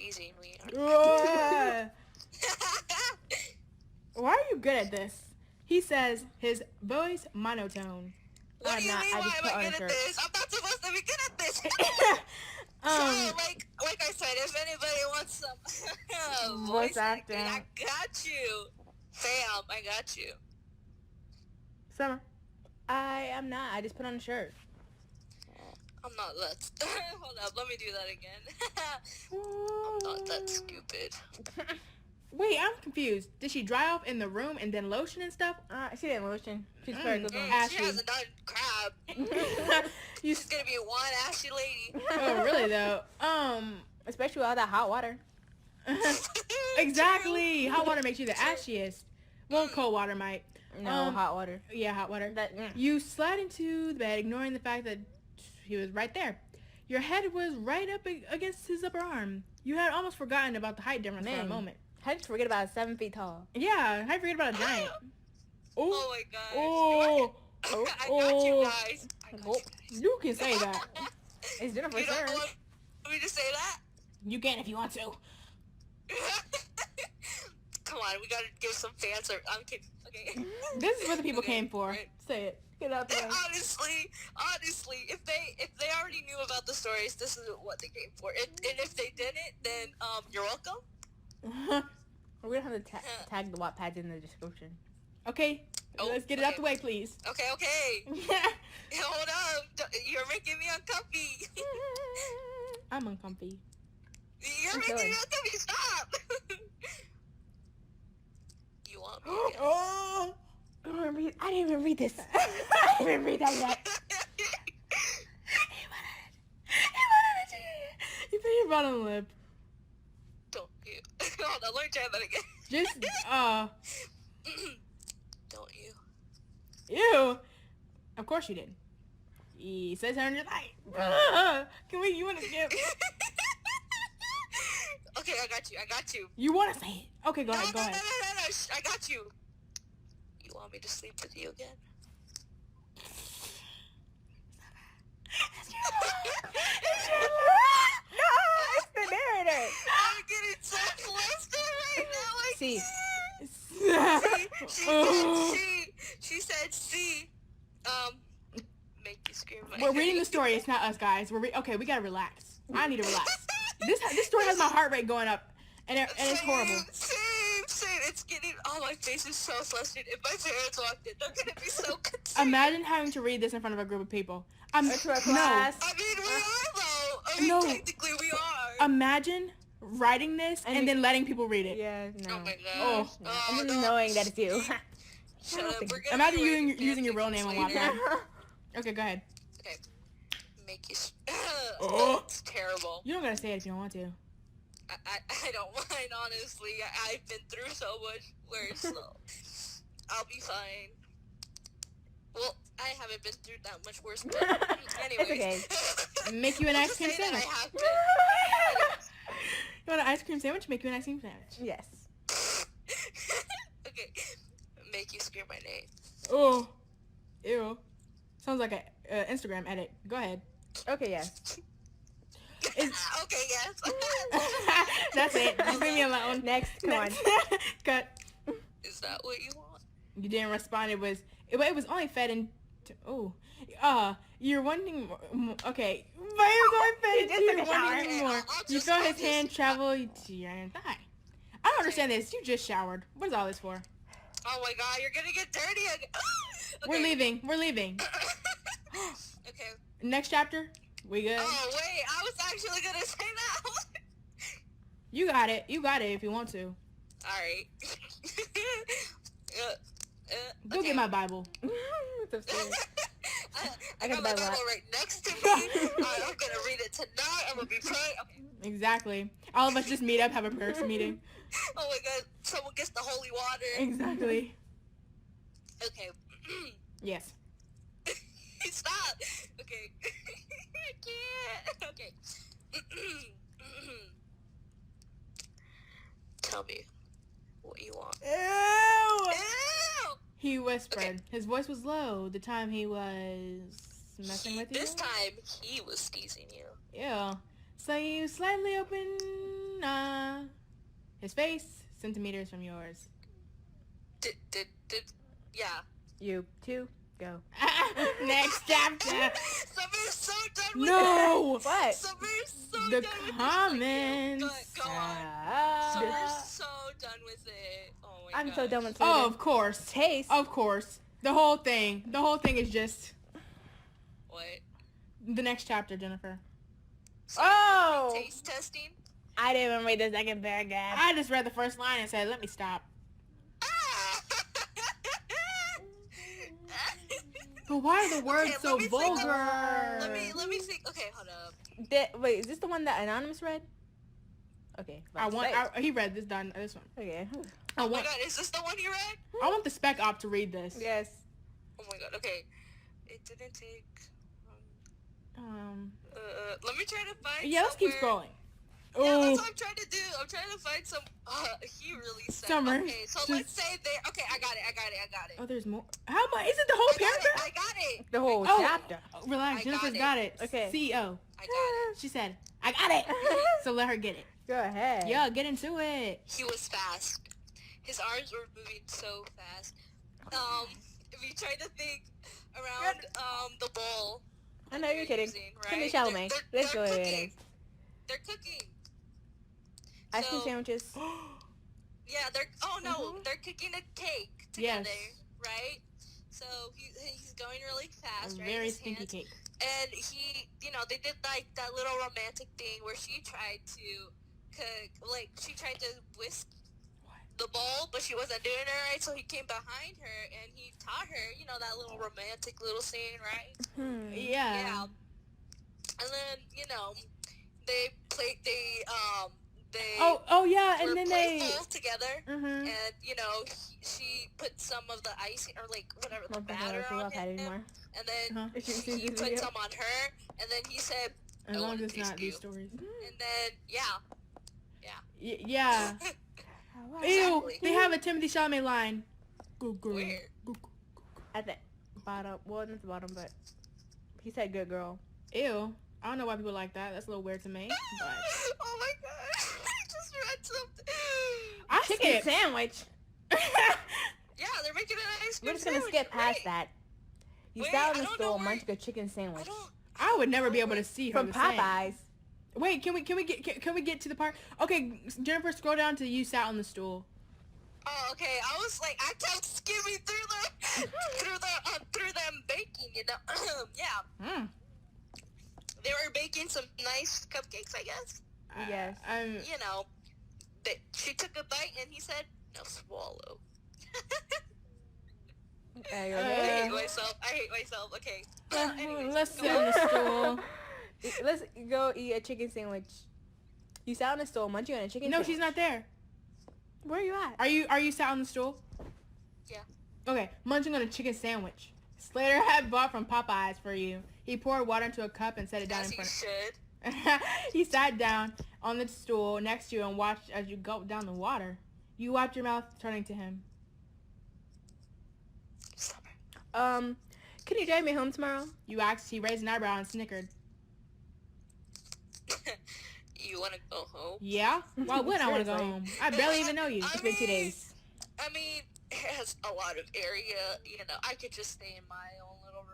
teasing me. Why are you good at this? He says his voice monotone. What do you not. mean? I Why just am put I on a good at shirt. this? I'm not supposed to be good at this. Um, So, like I said, if anybody wants some Voice acting. I got you. Fam, I got you. Summer. I am not. I just put on a shirt. I'm not that. Hold up, let me do that again. I'm not that stupid. Wait, I'm confused. Did she dry off in the room and then lotion and stuff? She didn't lotion. She's very good. Ashy. She hasn't done crap. You She's gonna be one ashy lady. Oh, really though? Especially with all that hot water. Exactly. Hot water makes you the ashiest. Well, cold water might. No, hot water. Yeah, hot water. That. You slide into the bed, ignoring the fact that he was right there. Your head was right up against his upper arm. You had almost forgotten about the height difference for a Man. moment. How did you forget about 7 feet tall? Yeah, I forget about a giant. Oh my gosh. Oh, I got you guys. I got you guys. you can say that. It's Jennifer You don't Stern. want me to say that? You can if you want to. Come on, we gotta give some fans. I'm kidding. Okay. This is what the people Okay, came for. right. Say it. Get out there. Honestly, if they already knew about the stories, this is what they came for. And if they didn't, then you're welcome. We're gonna have to tag the Wattpads in the description. Okay, Oh, let's get it out the way, please. Okay. Hold up, you're making me uncomfy. I'm uncomfy. You're making me uncomfy. Stop. You want me? Again? Oh, I didn't even read this. I didn't even read that yet. You put your bottom lip. Don't you? Hold on, let me try that again. Just, Don't you? ew. Of course you did. He says her in your light. You want to skip? Okay, I got you. You want to say it? Okay, go No, ahead, go ahead. No, shh, I got you. You want me to sleep with you again? It's the narrator. I'm getting so flustered right now. I See. She said, see, make you scream. We're reading the story. It's not us, guys. Okay, we gotta relax. I need to relax. This story has my heart rate going up, and it's horrible. Same. It's getting. Oh, my face is so flustered. If my parents walked in, they're gonna be so concerned. Imagine having to read this in front of a group of people. To a No. class. I mean, we are though. I mean, No. technically, we are. Imagine writing this and then letting people read it. Yeah, no. Oh my gosh. Oh. And then no. knowing that it's you. Shut up. We're gonna Imagine be writing using your real fanfics name on later. Wattpad. Okay, go ahead. Okay. Make you. Oh. It's terrible. You don't gotta say it if you don't want to. I don't mind, honestly. I've been through so much worse, so I'll be fine. Well, I haven't been through that much worse, but anyways. It's Make you an I'll ice just cream say that I sandwich. have been. You want an ice cream sandwich? Make you an ice cream sandwich. Yes. Okay. Make you scream my name. Oh. Ew. Sounds like a Instagram edit. Go ahead. Okay, yes. Okay, yes. That's it. Just leave me alone. Next, come on. Cut. Is that what you want? You didn't respond. It was only fed in. You're wanting more. Okay. But it was only fed just into took a shower. wanting more. I'll You just- felt I'll his hand just- travel to your thigh. I don't understand this. You just showered. What is all this for? Oh my god, you're gonna get dirty again. We're leaving. We're leaving. Okay. Next chapter. We good. Oh wait, I was actually gonna say that. You got it. You got it if you want to. Alright. Go get my Bible. It's upstairs. I got got my that Bible lot. right next to me. I'm gonna read it tonight. I'm gonna be praying. Okay. Exactly. All of us just meet up, have a prayer meeting. Oh my god, someone gets the holy water. Exactly. Okay. Yes. Stop. Okay. I can't. Okay. Tell me what you want. Ew. Ew! He whispered. Okay. His voice was low the time he was messing with you. This time he was teasing you. Yeah. So you slightly open His face, centimeters from yours. Yeah. You 2, go. Next chapter. Summer's so done with No. What? Summer's so The done with comments. Go on. Ah. Summer's so done with it. Oh my I'm gosh. so done with Oh, of course. taste. Of course. The whole thing is just What? the next chapter, Jennifer. Oh! Taste testing? I didn't even read the second paragraph. I just read the first line and said, let me stop. Ah! But why are the words Okay, so let me think. vulgar? Let me think. Okay, hold up. Wait, is this the one that Anonymous read? Okay. He read this one. Okay. I Oh my want god, is this the one you read? the spec op to read this. Yes. Oh my god, okay. It didn't take... let me try to find Yeah, let's keep somewhere- scrolling. Yeah, Oh, that's what I'm trying to do. I'm trying to find some... he really said... Summer, Okay, so just- let's say there... Okay, I got it. oh, there's more. How much? Is it the whole paragraph? I got it. The whole Oh, chapter. relax. I Jennifer's got got it. Okay. CEO. I got it. She said, I got it. So let her get it. Go ahead. Yeah, get into it. He was fast. His arms were moving so fast. If you try to think around the bowl... I know you're kidding. using, Timmy right? Chalamet. They're Let's go ahead. cooking. They're cooking. Ice cream So- sandwiches. Yeah, they're cooking a cake Yes. together, right? So he's going really A fast, right? very His stinky hands- cake. And he, they did like that little romantic thing where she tried to cook, like she tried to whisk the bowl, but she wasn't doing it right. So he came behind her and he taught her, that little romantic little scene, right? Yeah. Yeah. And then, they played, they Oh yeah, were and then they. playful together. Mhm. And she put some of the icing or like whatever the Don't think batter I'll on that him, anymore. and then Uh-huh. If you see he this put video. some on her, and then he said, As I long wanna as it's taste not these you. stories. and then Yeah. Ew. Exactly. They have a Timothy Chalamet line. Good girl. Where? Good girl. At the bottom. Well, not the bottom, but he said good girl. Ew. I don't know why people like that. That's a little weird to me. But Oh my god! I just read something. I Chicken skipped. sandwich. Yeah, they're making an ice cream We're just gonna sandwich, skip past right? that. You Wait, sat on I the don't stool know where- munching a chicken I sandwich don't. I would never be able to see her from the same. Popeyes. Wait, can we get to the part? Okay, Jennifer, scroll down to you sat on the stool. Oh, okay. I was like, I kept skimming through them baking. Yeah. They were baking some nice cupcakes, I guess. Yes. I'm. She took a bite and he said, "No, swallow." I hate myself. Okay. Anyways, Let's go sit on. on the stool. Let's go eat a chicken sandwich. You sat on the stool munching on a chicken No, sandwich. she's not there. Where are you at? Are you sat on the stool? Yeah. Okay, munching on a chicken sandwich. Slater had bought from Popeyes for you. He poured water into a cup and set it down As in he front. should. He sat down on the stool next to you and watched as you gulped down the water. You wiped your mouth, turning to him. Summer. Can you drive me home tomorrow? You asked. He raised an eyebrow and snickered. You want to go home? Yeah? Why would I want to go Seriously. home? I barely even know you. I It's been 2 mean- days. I mean, it has a lot of area. I could just stay in my own little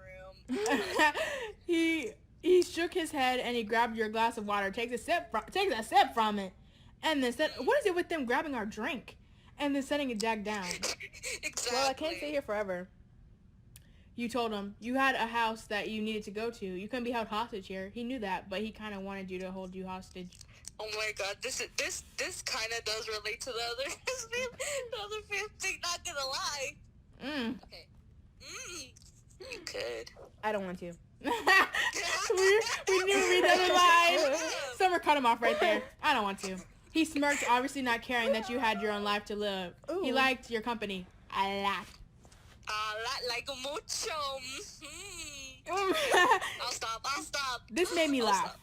room. He shook his head and he grabbed your glass of water, takes a sip from it, and then said, "What is it with them grabbing our drink?" And then setting it back down. Exactly. Well, I can't stay here forever. You told him you had a house that you needed to go to. You couldn't be held hostage here. He knew that, but he kind of wanted you to hold you hostage. Oh my god, this kind of does relate to the other thing. Not gonna lie. Okay. You could. I don't want to. we knew we read the other line. Summer cut him off right there. I don't want to. He smirked, obviously not caring that you had your own life to live. He Ooh. liked your company a lot. Like mucho. I'll stop. This made me I'll laugh. stop.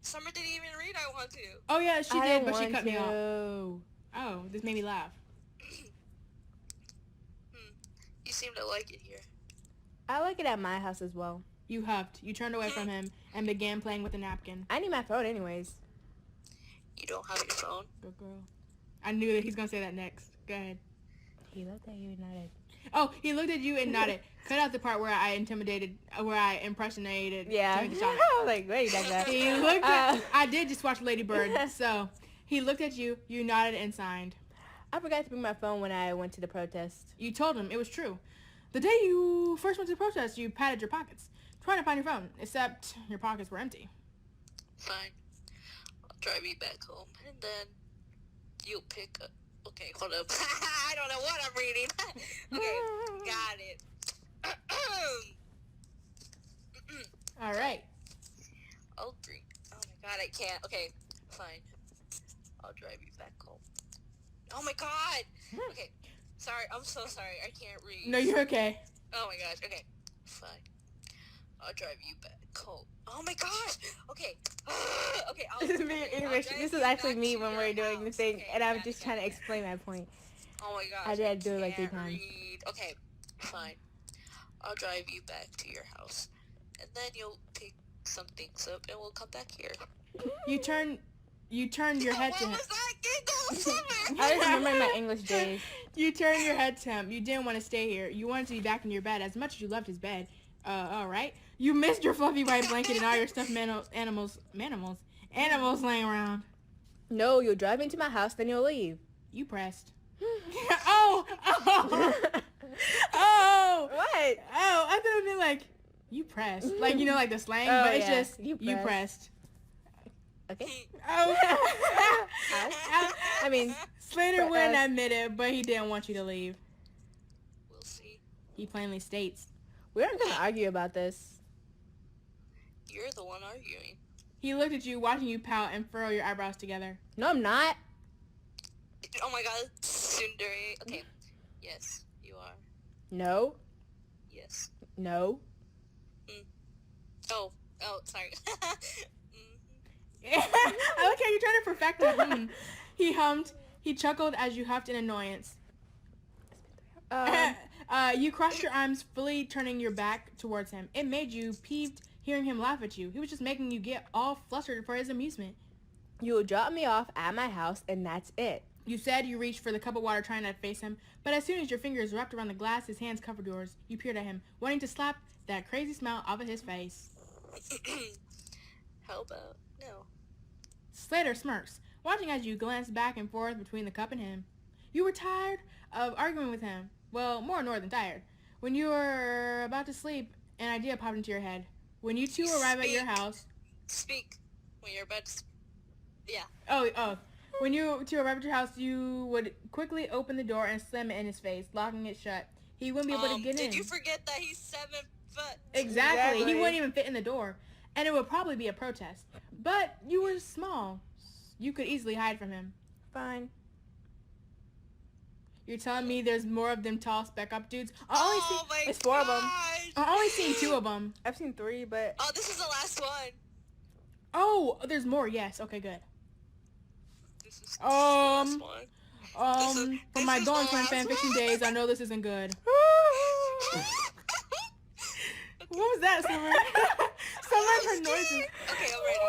Summer didn't even read I want to. Oh yeah, she I did, don't but she want cut me off. to. Oh, this made me laugh. You seem to like it here. I like it at my house as well. You huffed. You turned away from him and began playing with a napkin. I need my phone anyways. You don't have your phone? Good girl. I knew that he's gonna say that next. Go ahead. He looked at you and nodded. Oh, he looked at you and nodded. Cut out the part where I impersonated. Yeah. Timothy Chalamet. I was like, wait, that guy. He looked at. I did just watch Lady Bird, so he looked at you. You nodded and signed. I forgot to bring my phone when I went to the protest. You told him it was true. The day you first went to the protest, you patted your pockets, trying to find your phone, except your pockets were empty. Fine. I'll drive you back home, and then you'll pick up. Okay, hold up. I don't know what I'm reading. Okay, got it. All right. I'll bring. Oh my god, I can't. Okay, fine. I'll drive you back home. Oh my god. Okay, sorry. I'm so sorry. I can't read. No, you're okay. Oh my gosh. Okay, fine. I'll drive you back home. Oh my gosh. Okay. Okay. This is me in English. This is actually me when we're doing the thing, okay, and I'm just trying to explain my point. Oh my gosh. I did do it like 3 can't times. read. Okay, fine. I'll drive you back to your house, and then you'll pick some things up, and we'll come back here. You turned your head to him. What was that giggle? I just remember my English days. You turned your head to him. You didn't want to stay here. You wanted to be back in your bed as much as you loved his bed. All right. You missed your fluffy white blanket and all your stuffed animals laying around. No, you'll drive me to my house, then you'll leave. You pressed. Oh. What? I thought it would be like, you pressed. Like, you know, like the slang, Oh, but it's yeah. just, you You pressed. Okay. Oh. I mean, Slater for wouldn't us. admit it, but he didn't want you to leave. We'll see. He plainly states. we aren't gonna argue about this. You're the one arguing. He looked at you, watching you pout and furrow your eyebrows together. No, I'm not. Oh my god, Sundari. Okay. Yes, you are. No. Yes. No. Oh, sorry. I like how you trying to perfect it. He hummed. He chuckled as you huffed in annoyance. You crossed your arms, fully turning your back towards him. It made you peeved hearing him laugh at you. He was just making you get all flustered for his amusement. You will drop me off at my house, and that's it. You said you reached for the cup of water trying not to face him, but as soon as your fingers wrapped around the glass his hands covered yours, you peered at him, wanting to slap that crazy smile off of his face. How about no? Slater smirks, watching as you glance back and forth between the cup and him. You were tired of arguing with him. Well, more annoyed than tired. When you were about to sleep, an idea popped into your head. When you two arrive at your house... Speak. When you're about to... Yeah. Oh. When you two arrive at your house, you would quickly open the door and slam it in his face, locking it shut. He wouldn't be able to get in. Did you forget that he's 7 foot? Exactly. He wouldn't even fit in the door. And it would probably be a protest. But you were small. You could easily hide from him. Fine. You're telling me there's more of them tall Spec Up dudes? it's 4 of them. I've only seen 2 of them. I've seen 3, but... Oh, this is the last one. Oh, there's more. Yes. Okay, good. This is the last one. From my Going Twin fanfiction days, I know this isn't good. What was that, Summer? Summer, her noises. Okay, I'm ready.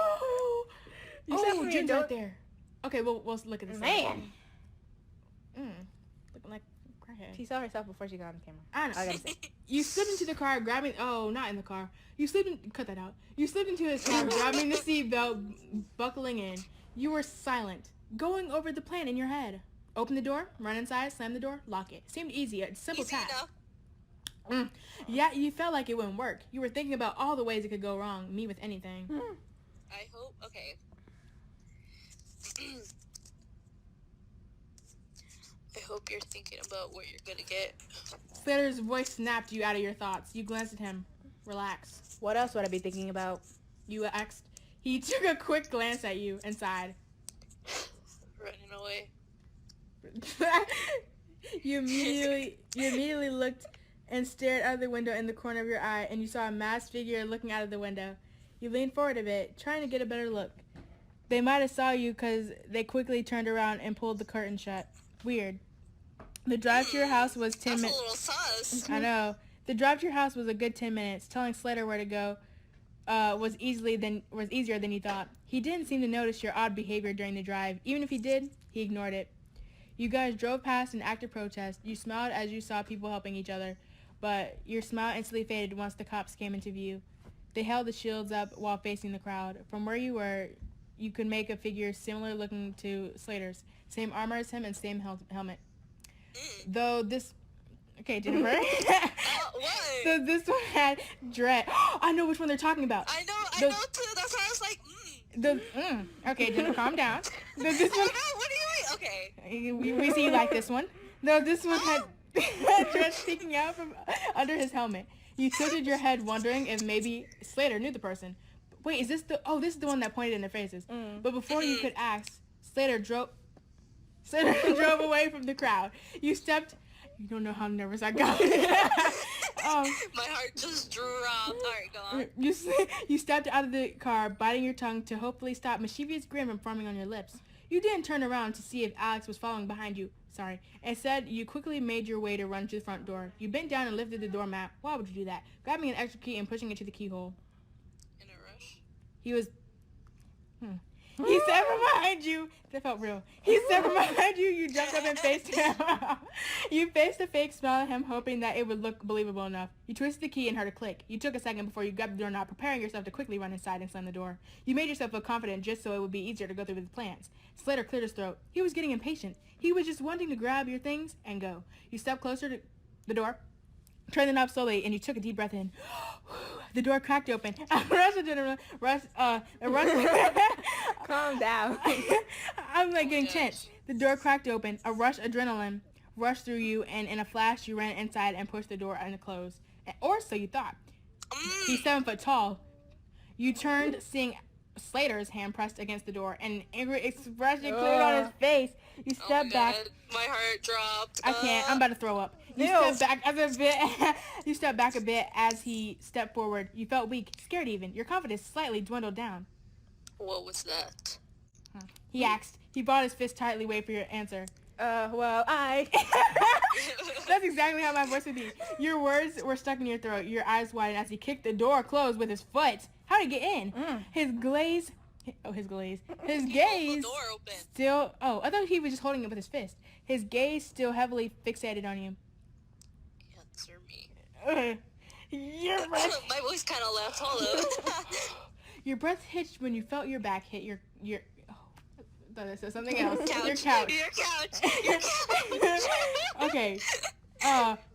You said Jin's right there. Okay, we'll look at this. Man. Looking like a crackhead. She saw herself before she got on camera. I know. I gotta say. You slipped into the car, grabbing... Oh, not in the car. Cut that out. You slipped into his car, grabbing the seatbelt, buckling in. You were silent, going over the plan in your head. Open the door, run inside, slam the door, lock it. Seemed easy, a simple task. Yeah, you felt like it wouldn't work. You were thinking about all the ways it could go wrong, me with anything. I hope... Okay. I hope you're thinking about what you're gonna get. Slater's voice snapped you out of your thoughts. You glanced at him. Relax. What else would I be thinking about? You asked. He took a quick glance at you and sighed. Running away. You immediately looked and stared out of the window in the corner of your eye, and you saw a masked figure looking out of the window. You leaned forward a bit, trying to get a better look. They might have saw you because they quickly turned around and pulled the curtain shut. Weird. The drive to your house was 10 minutes. That's a little sus. I know. The drive to your house was a good 10 minutes, telling Slater where to go. was easier than you thought. He didn't seem to notice your odd behavior during the drive. Even if he did, he ignored it. You guys drove past an active protest. You smiled as you saw people helping each other, but your smile instantly faded once the cops came into view. They held the shields up while facing the crowd. From where you were, you could make a figure similar looking to Slater's. Same armor as him and same helmet. Though this... Okay, Jennifer. What? So this one had dread. I know which one they're talking about. I know too. That's why I was like, Okay, Jennifer, calm down. This I one... know, what do you mean? Okay. We see you like this one. No, this one had dread sticking out from under his helmet. You tilted your head, wondering if maybe Slater knew the person. Wait, is this the... Oh, this is the one that pointed in their faces. But before you could ask, Slater drove away from the crowd. You stepped... You don't know how nervous I got. My heart just dropped. Alright, go on. You stepped out of the car, biting your tongue to hopefully stop mischievous grin from forming on your lips. You didn't turn around to see if Alex was following behind you. Sorry. Instead, you quickly made your way to run to the front door. You bent down and lifted the doormat. Why would you do that? Grabbing an extra key and pushing it to the keyhole. In a rush? He was... He stepped from behind you. That felt real. He stepped from behind you. You jumped up and faced him. You faced a fake smile at him, hoping that it would look believable enough. You twisted the key and heard a click. You took a second before you grabbed the doorknob, preparing yourself to quickly run inside and slam the door. You made yourself feel confident just so it would be easier to go through with the plans. Slater cleared his throat. He was getting impatient. He was just wanting to grab your things and go. You stepped closer to the door, turned the knob slowly, and you took a deep breath in. The door cracked open. Calm down. I'm like getting tense. The door cracked open. A rush adrenaline rushed through you, and in a flash, you ran inside and pushed the door and closed. Or so you thought. He's 7 foot tall. You turned, seeing Slater's hand pressed against the door, and an angry expression cleared on his face. You stepped back. My heart dropped. I can't. I'm about to throw up. You stepped back a bit as he stepped forward. You felt weak, scared even. Your confidence slightly dwindled down. What was that? He asked. He brought his fist tightly, wait for your answer. I... That's exactly how my voice would be. Your words were stuck in your throat. Your eyes widened as he kicked the door closed with his foot. How did he get in? His gaze door open. still... Oh, I thought he was just holding it with his fist. His gaze still heavily fixated on you. Answer me. Your breath... My voice kind of left hollow. Your breath hitched when you felt your back hit your... Oh, I thought I said something else. Your couch. Okay.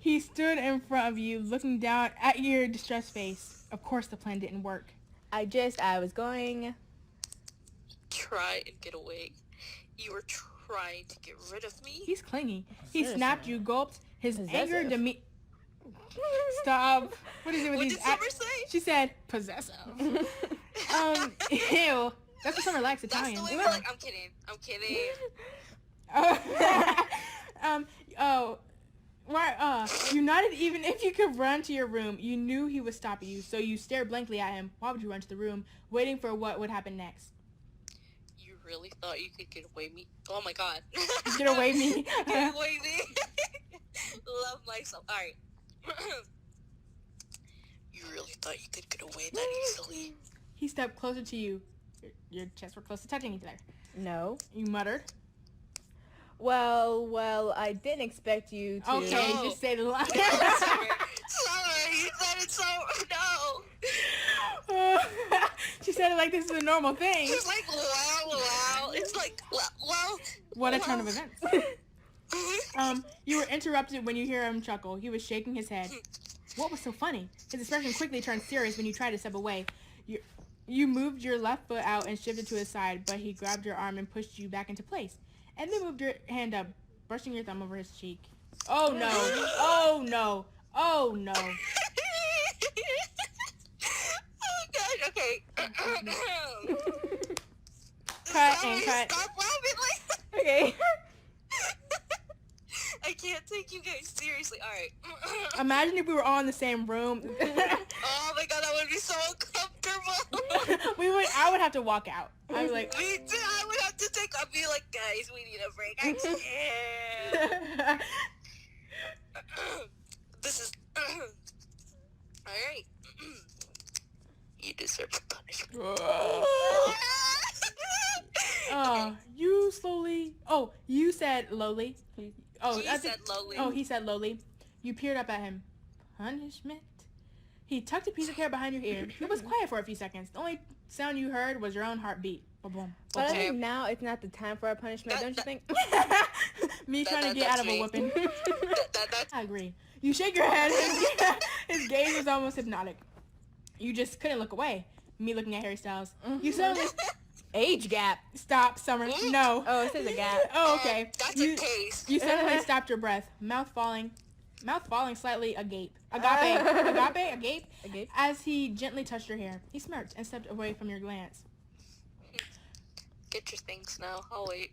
He stood in front of you, looking down at your distressed face. Of course the plan didn't work. I was going... Try and get away. You were trying to get rid of me? He's clingy. He snapped you, gulped. His anger Possessive. Stop. What is it with What these... did Summer say? She said, possessive. Ew. That's what Summer likes, That's Italian. the way we're like, I'm kidding. You nodded even if you could run to your room. You knew he was stopping you, so you stared blankly at him. Why would you run to the room, waiting for what would happen next? You really thought you could get away me? Oh my god. Get away me. Get away me. Love myself. Alright. You really thought you could get away that easily? He stepped closer to you. Your chests were close to touching each other. No. You muttered. Well, I didn't expect you to... Okay, just say the line. Sorry, you said it so... No. She said it like this is a normal thing. It's like, wow. It's like, well. What a turn of events. You were interrupted when you hear him chuckle. He was shaking his head. What was so funny? His expression quickly turned serious when you tried to step away. You moved your left foot out and shifted to his side, but he grabbed your arm and pushed you back into place. And then moved your hand up, brushing your thumb over his cheek. Oh no. Oh no. Oh no. Oh god, okay. Cut and cut. Stop laughing like Okay. I can't take you guys seriously. Alright. Imagine if we were all in the same room. Oh my god, that would be so uncomfortable. I would have to walk out. I'd be like... Me too, I would have to I'd be like, guys, we need a break. I can't. This is... Alright. You deserve the punishment. Oh, you slowly. Oh, you said lowly. Oh, He said lowly. Oh, he said lowly. You peered up at him. Punishment? He tucked a piece of hair behind your ear. He was quiet for a few seconds. The only sound you heard was your own heartbeat. Boom. But I think now it's not the time for a punishment, don't you think? Me trying to get out of a whooping. That's I agree. You shake your head. His gaze was almost hypnotic. You just couldn't look away. Me looking at Harry Styles. You suddenly... Age gap. Stop, Summer. No. Oh, it says a gap. Oh, okay. that's a case. You suddenly stopped your breath, mouth falling slightly agape. Agape. As he gently touched your hair. He smirked and stepped away from your glance. Get your things now. I'll wait.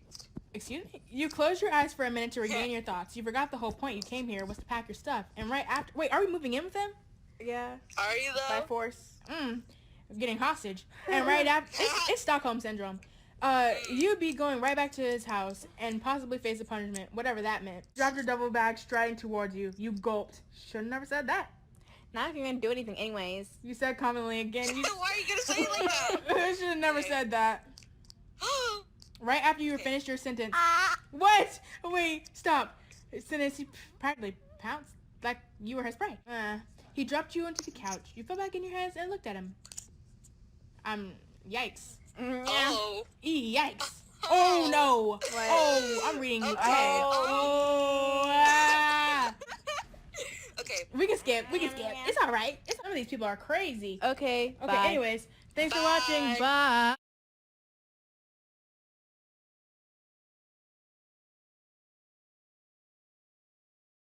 Excuse me? You closed your eyes for a minute to regain your thoughts. You forgot the whole point you came here was to pack your stuff. And right after... Wait, are we moving in with him? Yeah. Are you By though? force. Getting hostage. And right after... It's Stockholm Syndrome. You'd be going right back to his house and possibly face a punishment, whatever that meant. Dropped your double bag striding towards you. You gulped. Should've never said that. Not if you're gonna do anything anyways. You said confidently again. Why are you gonna say it like that? I should have never said that. Right after you were finished your sentence. What? Wait, stop. Sentence, he practically pounced like you were his prey. He dropped you onto the couch. You fell back in your hands and looked at him. Yikes. Oh. Yikes. Oh no. What? Oh, I'm reading you. Okay. Okay. We can skip. It's alright. Some of these people are crazy. Okay, Okay, bye. anyways. Thanks for Bye. watching. Bye.